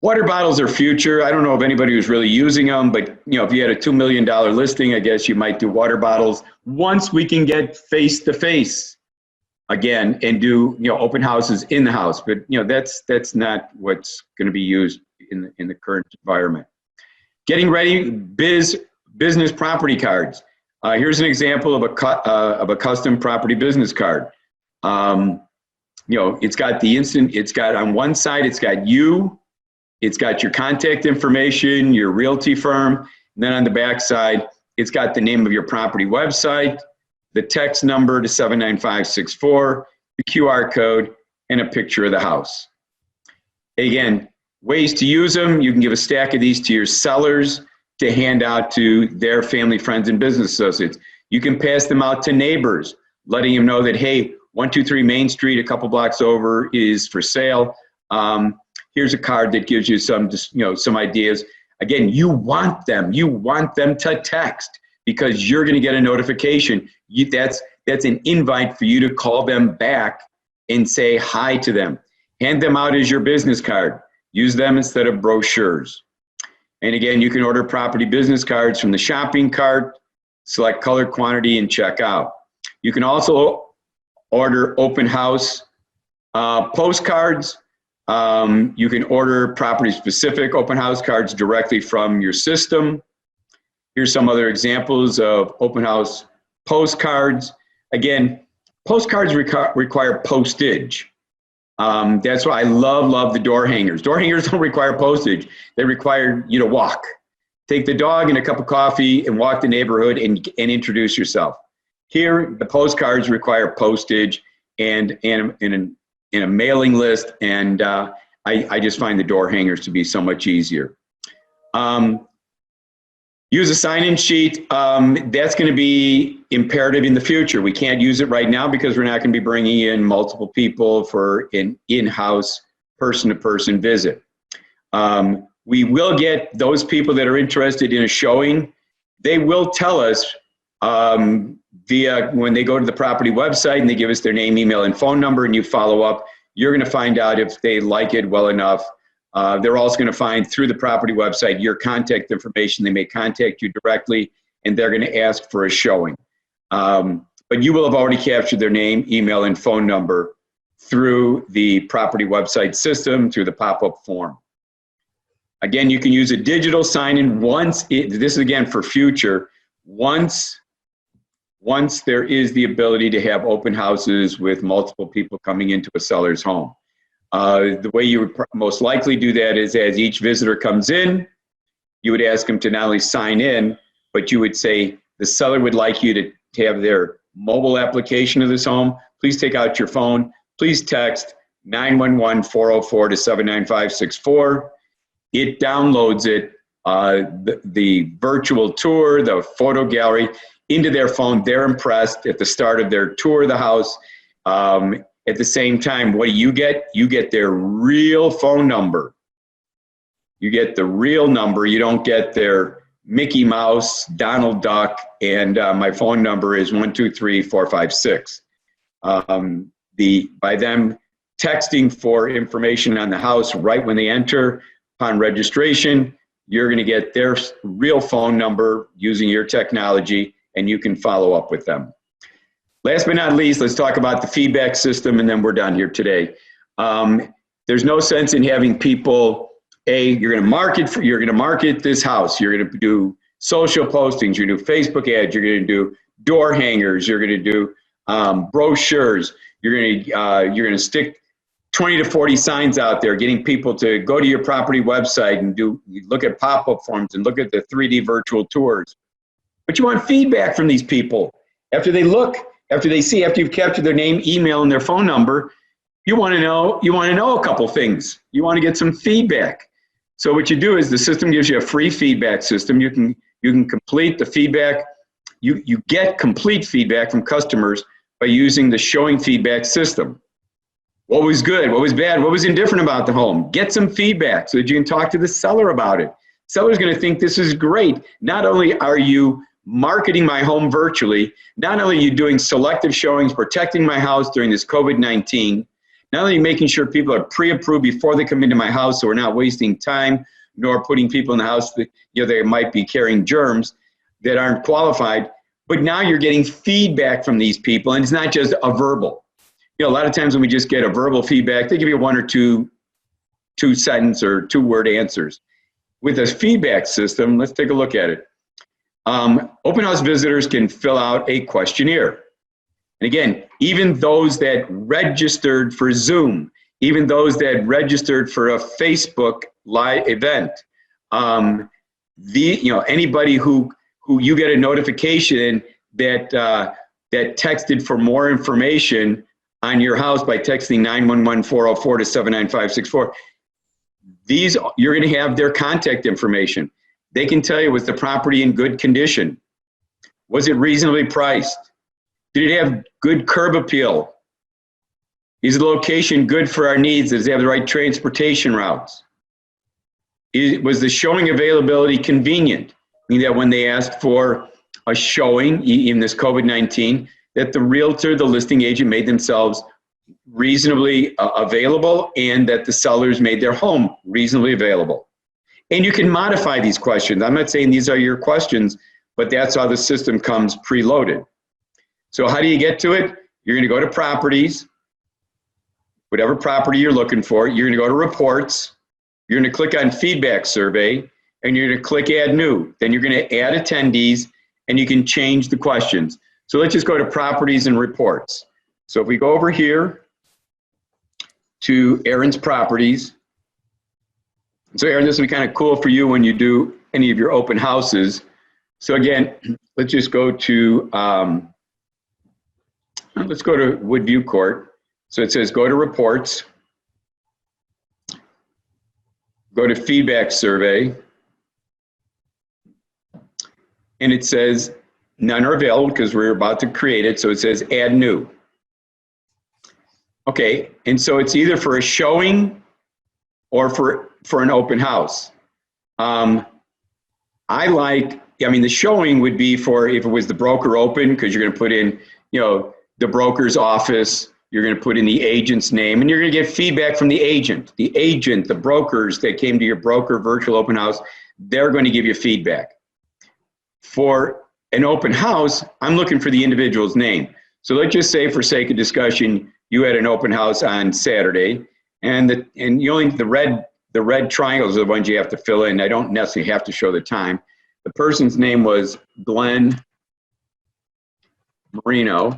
Water bottles are future. I don't know if anybody was really using them, but if you had a $2 million listing, I guess you might do water bottles once we can get face-to-face again and do open houses in the house. But that's not what's going to be used in the current environment. Getting ready, business property cards. Here's an example of a custom property business card. It's got on one side, it's got you, it's got your contact information, your realty firm, and then on the back side, it's got the name of your property website, the text number to 79564, the QR code, and a picture of the house. Again, Ways to use them: you can give a stack of these to your sellers to hand out to their family, friends, and business associates. You can pass them out to neighbors, letting them know that, hey, 123 Main Street, a couple blocks over, is for sale. Here's a card that gives you some, some ideas. Again, you want them to text, because you're going to get a notification. That's an invite for you to call them back and say hi to them. Hand them out as your business card. Use them instead of brochures. And again, you can order property business cards from the shopping cart, select color, quantity, and check out. You can also order open house postcards. You can order property-specific open house cards directly from your system. Here's some other examples of open house postcards. Again, postcards require postage. That's why I love the door hangers. Door hangers don't require postage. They require you to walk. Take the dog and a cup of coffee and walk the neighborhood and introduce yourself. Here, the postcards require postage and in a mailing list, and I just find the door hangers to be so much easier. Use a sign-in sheet. That's going to be imperative in the future. We can't use it right now because we're not going to be bringing in multiple people for an in-house person-to-person visit. We will get those people that are interested in a showing. They will tell us when they go to the property website and they give us their name, email, and phone number, and you follow up. You're going to find out if they like it well enough. They're also going to find through the property website your contact information. They may contact you directly, and they're going to ask for a showing. But you will have already captured their name, email, and phone number through the property website system, through the pop-up form. Again, you can use a digital sign-in once, this is again for future, once there is the ability to have open houses with multiple people coming into a seller's home. The way you would most likely do that is as each visitor comes in, you would ask them to not only sign in, but you would say the seller would like you to have their mobile application of this home. Please take out your phone. Please text 911-404-79564. It downloads it, the virtual tour, the photo gallery, into their phone. They're impressed at the start of their tour of the house. At the same time, what do you get? You get their real phone number. You get the real number. You don't get their Mickey Mouse, Donald Duck, and my phone number is 123456. By them texting for information on the house right when they enter, upon registration, you're going to get their real phone number using your technology, and you can follow up with them. Last but not least, let's talk about the feedback system, and then we're done here today. There's no sense in having people, you're going to market this house. You're going to do social postings. You're going to do Facebook ads. You're going to do door hangers. You're going to do brochures. You're going to stick 20 to 40 signs out there, getting people to go to your property website and look at pop-up forms and look at the 3D virtual tours. But you want feedback from these people. After they look, after you've captured their name, email, and their phone number, you want to know a couple things. You want to get some feedback. So what you do is the system gives you a free feedback system. You can complete the feedback. You get complete feedback from customers by using the showing feedback system. What was good? What was bad? What was indifferent about the home? Get some feedback so that you can talk to the seller about it. Seller's going to think this is great. Not only are you marketing my home virtually, not only are you doing selective showings, protecting my house during this COVID-19, not only making sure people are pre-approved before they come into my house so we're not wasting time, nor putting people in the house that they might be carrying germs that aren't qualified, but now you're getting feedback from these people, and it's not just a verbal. A lot of times when we just get a verbal feedback, they give you one or two sentence or 2-word answers. With a feedback system, let's take a look at it. Open house visitors can fill out a questionnaire. And again, even those that registered for Zoom, even those that registered for a Facebook live event, anybody who you get a notification that texted for more information on your house by texting 911-404-79564, These, you're going to have their contact information. They can tell you, was the property in good condition? Was it reasonably priced? Did it have good curb appeal? Is the location good for our needs? Does it have the right transportation routes? Was the showing availability convenient? Meaning that when they asked for a showing in this COVID-19, that the realtor, the listing agent made themselves reasonably available, and that the sellers made their home reasonably available. And you can modify these questions. I'm not saying these are your questions, but that's how the system comes preloaded. So how do you get to it? You're going to go to properties, whatever property you're looking for. You're going to go to reports. You're going to click on feedback survey, and you're going to click add new. Then you're going to add attendees, and you can change the questions. So let's just go to properties and reports. So if we go over here to Aaron's properties. So Aaron, this will be kind of cool for you when you do any of your open houses. So again, let's just go to, let's go to Woodview Court. So it says go to reports, go to feedback survey, and it says none are available because we're about to create it. So it says add new. Okay, and so it's either for a showing or for an open house. The showing would be for if it was the broker open, because you're going to put in, the broker's office, you're going to put in the agent's name, and you're going to get feedback from the agent. The agent, the brokers that came to your broker virtual open house, they're going to give you feedback. For an open house, I'm looking for the individual's name. So let's just say, for sake of discussion, you had an open house on Saturday, and the red triangles are the ones you have to fill in. I don't necessarily have to show the time. The person's name was Glen Marino,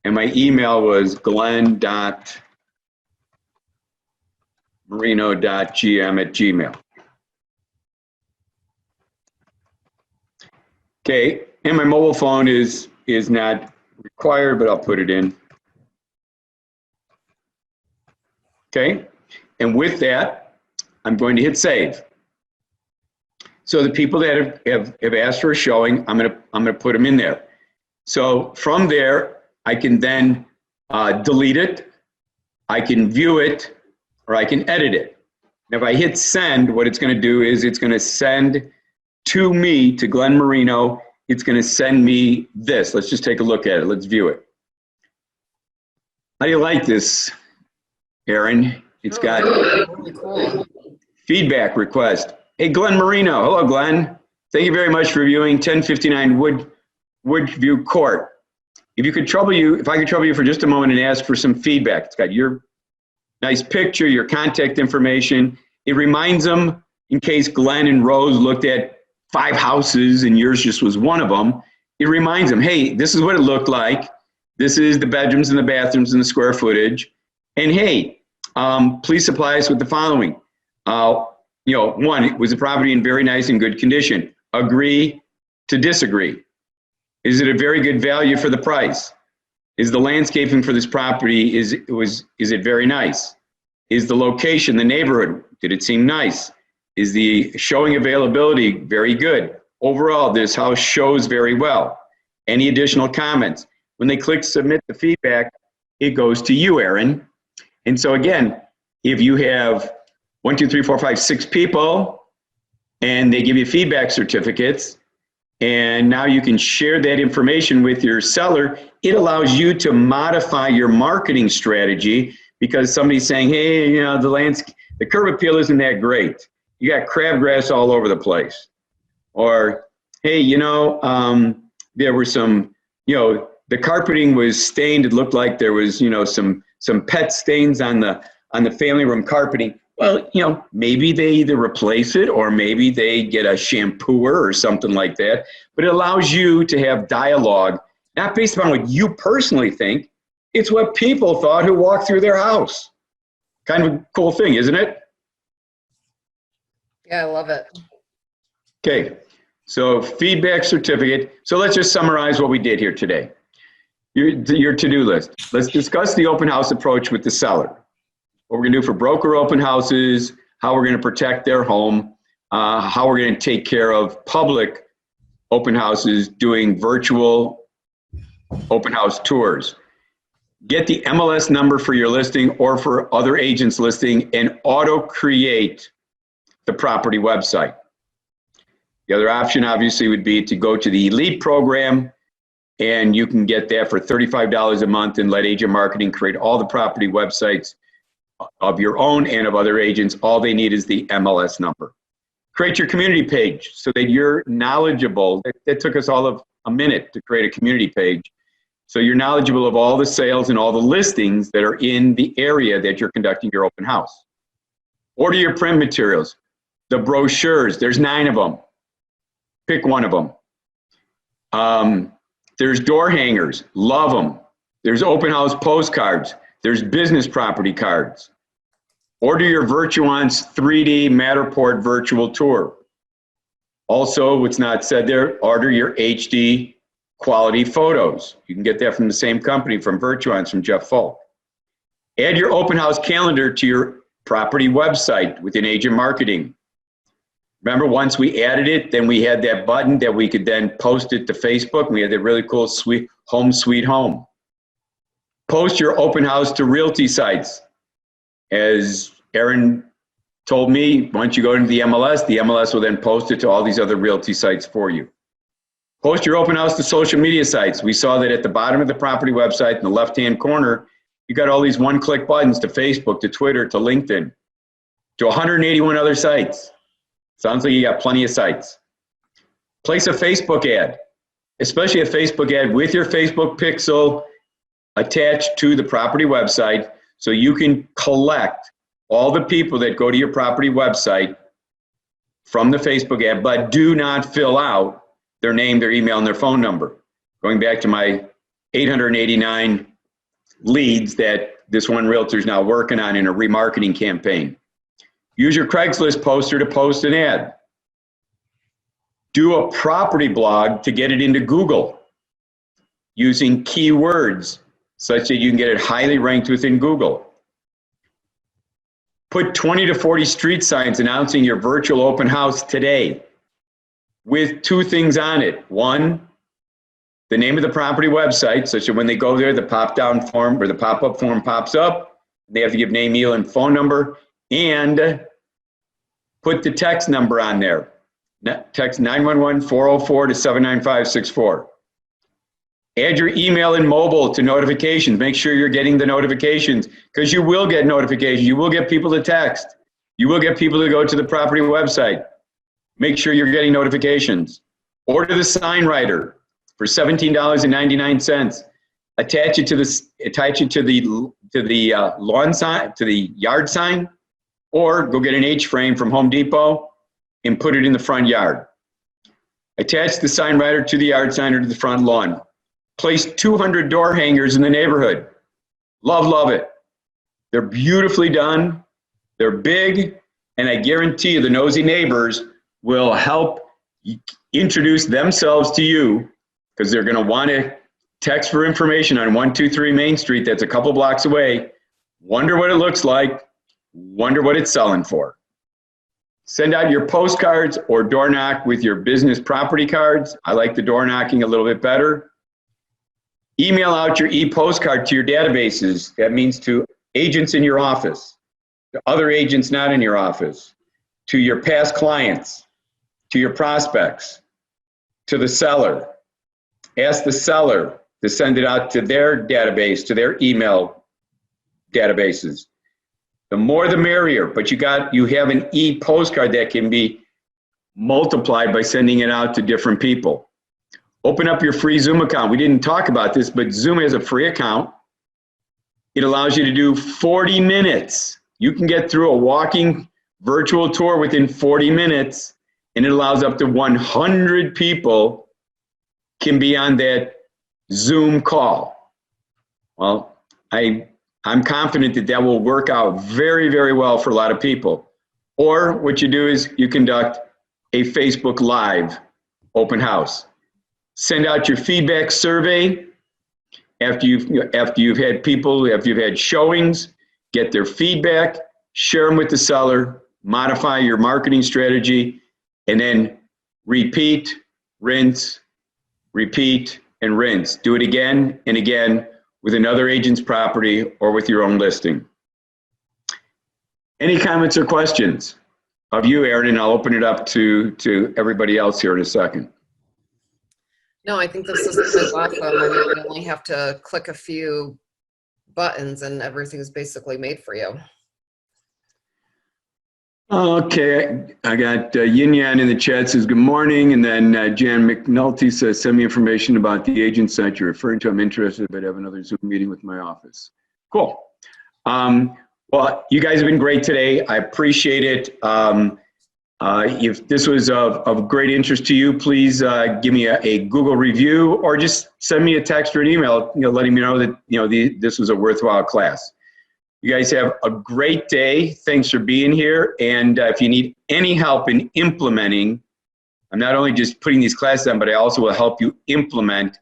and my email was glen.marino.gm@gmail. Okay, and my mobile phone is not required, but I'll put it in. Okay, and with that, I'm going to hit save. So the people that have asked for a showing, I'm gonna put them in there. So from there, I can then delete it, I can view it, or I can edit it. And if I hit send, what it's gonna do is it's gonna send to me, to Glen Marino, it's gonna send me this. Let's just take a look at it, let's view it. How do you like this, Aaron? It's got really cool. Feedback request. Hey, Glen Marino. Hello, Glen. Thank you very much for viewing 1059 Woodview Court. If I could trouble you for just a moment and ask for some feedback. It's got your nice picture, your contact information. It reminds them, in case Glenn and Rose looked at 5 houses and yours just was one of them, it reminds them, hey, this is what it looked like. This is the bedrooms and the bathrooms and the square footage. And hey, please supply us with the following. One, was the property in very nice and good condition? Agree to disagree. Is it a very good value for the price? Is the landscaping for this property, is it very nice? Is the location, the neighborhood, did it seem nice? Is the showing availability very good? Overall, this house shows very well. Any additional comments? When they click submit the feedback, it goes to you, Aaron. And so again, if you have 1, 2, 3, 4, 5, 6 people, and they give you feedback certificates, and now you can share that information with your seller, it allows you to modify your marketing strategy, because somebody's saying, hey, the curb appeal isn't that great. You got crabgrass all over the place. Or, hey, there were some, the carpeting was stained. It looked like there was, some pet stains on the family room carpeting. Well, maybe they either replace it or maybe they get a shampooer or something like that. But it allows you to have dialogue, not based upon what you personally think. It's what people thought who walked through their house. Kind of a cool thing, isn't it? Yeah, I love it. Okay, so feedback certificate. So let's just summarize what we did here today. Your to-do list. Let's discuss the open house approach with the seller. What we're gonna do for broker open houses, how we're going to protect their home, how we're going to take care of public open houses doing virtual open house tours. Get the MLS number for your listing or for other agents' listing and auto-create the property website. The other option obviously would be to go to the Elite program, and you can get that for $35 a month and let Agent Marketing create all the property websites of your own and of other agents. All they need is the MLS number. Create your community page so that you're knowledgeable. That took us all of a minute to create a community page. So you're knowledgeable of all the sales and all the listings that are in the area that you're conducting your open house. Order your print materials. The brochures, there's 9 of them. Pick one of them. There's door hangers, love them. There's open house postcards. There's business property cards. Order your Virtuance 3D Matterport virtual tour. Also, what's not said there, order your HD quality photos. You can get that from the same company, from Virtuance, from Jeff Folk. Add your open house calendar to your property website within Agent Marketing. Remember, once we added it, then we had that button that we could then post it to Facebook. We had that really cool home sweet home. Post your open house to realty sites. As Aaron told me, once you go into the MLS will then post it to all these other realty sites for you. Post your open house to social media sites. We saw that at the bottom of the property website in the left-hand corner, you got all these one-click buttons to Facebook, to Twitter, to LinkedIn, to 181 other sites. Sounds like you got plenty of sites. Place a Facebook ad, especially a Facebook ad with your Facebook pixel attached to the property website, so you can collect all the people that go to your property website from the Facebook ad, but do not fill out their name, their email, and their phone number. Going back to my 889 leads that this one realtor is now working on in a remarketing campaign. Use your Craigslist poster to post an ad. Do a property blog to get it into Google using keywords such that you can get it highly ranked within Google. Put 20 to 40 street signs announcing your virtual open house today with 2 things on it. 1, the name of the property website, such that when they go there, the pop-down form or the pop-up form pops up. They have to give name, email, and phone number, and put the text number on there. Text 911-404 to 79564. Add your email and mobile to notifications. Make sure you're getting the notifications, because you will get notifications. You will get people to text. You will get people to go to the property website. Make sure you're getting notifications. Order the sign writer for $17.99. Attach it to the lawn sign, to the yard sign, or go get an H-frame from Home Depot and put it in the front yard. Attach the sign writer to the yard sign or to the front lawn. Place 200 door hangers in the neighborhood. Love it. They're beautifully done. They're big, and I guarantee you the nosy neighbors will help introduce themselves to you, because they're going to want to text for information on 123 Main Street that's a couple blocks away. Wonder what it looks like. Wonder what it's selling for. Send out your postcards or door knock with your business property cards. I like the door knocking a little bit better. Email out your ePostcard to your databases. That means to agents in your office, to other agents not in your office, to your past clients, to your prospects, to the seller. Ask the seller to send it out to their database, to their email databases. The more the merrier, but you have an e-postcard that can be multiplied by sending it out to different people. Open up your free Zoom account. We didn't talk about this, but Zoom has a free account. It allows you to do 40 minutes. You can get through a walking virtual tour within 40 minutes, and it allows up to 100 people can be on that Zoom call. Well, I'm confident that that will work out very, very well for a lot of people. Or what you do is you conduct a Facebook Live open house. Send out your feedback survey after you've had people, after you've had showings, get their feedback, share them with the seller, modify your marketing strategy, and then repeat, rinse, repeat, and rinse. Do it again and again with another agent's property or with your own listing. Any comments or questions of you, Erin, and I'll open it up to everybody else here in a second. No, I think the system is awesome. I mean, you only have to click a few buttons and everything's basically made for you. Okay, I got Yin Yan in the chat says good morning, and then Jan McNulty says send me information about the agent site you're referring to. I'm interested, but I have another Zoom meeting with my office. Cool. Well, you guys have been great today. I appreciate it. If this was of great interest to you, please give me a Google review or just send me a text or an email, letting me know that this was a worthwhile class. You guys have a great day. Thanks for being here. And if you need any help in implementing, I'm not only just putting these classes on, but I also will help you implement.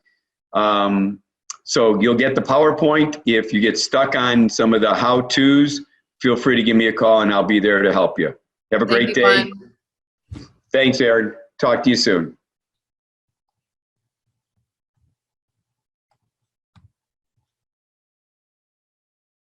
So you'll get the PowerPoint. If you get stuck on some of the how-tos, feel free to give me a call and I'll be there to help you. Have a great day. Glenn. Thanks, Erin. Talk to you soon.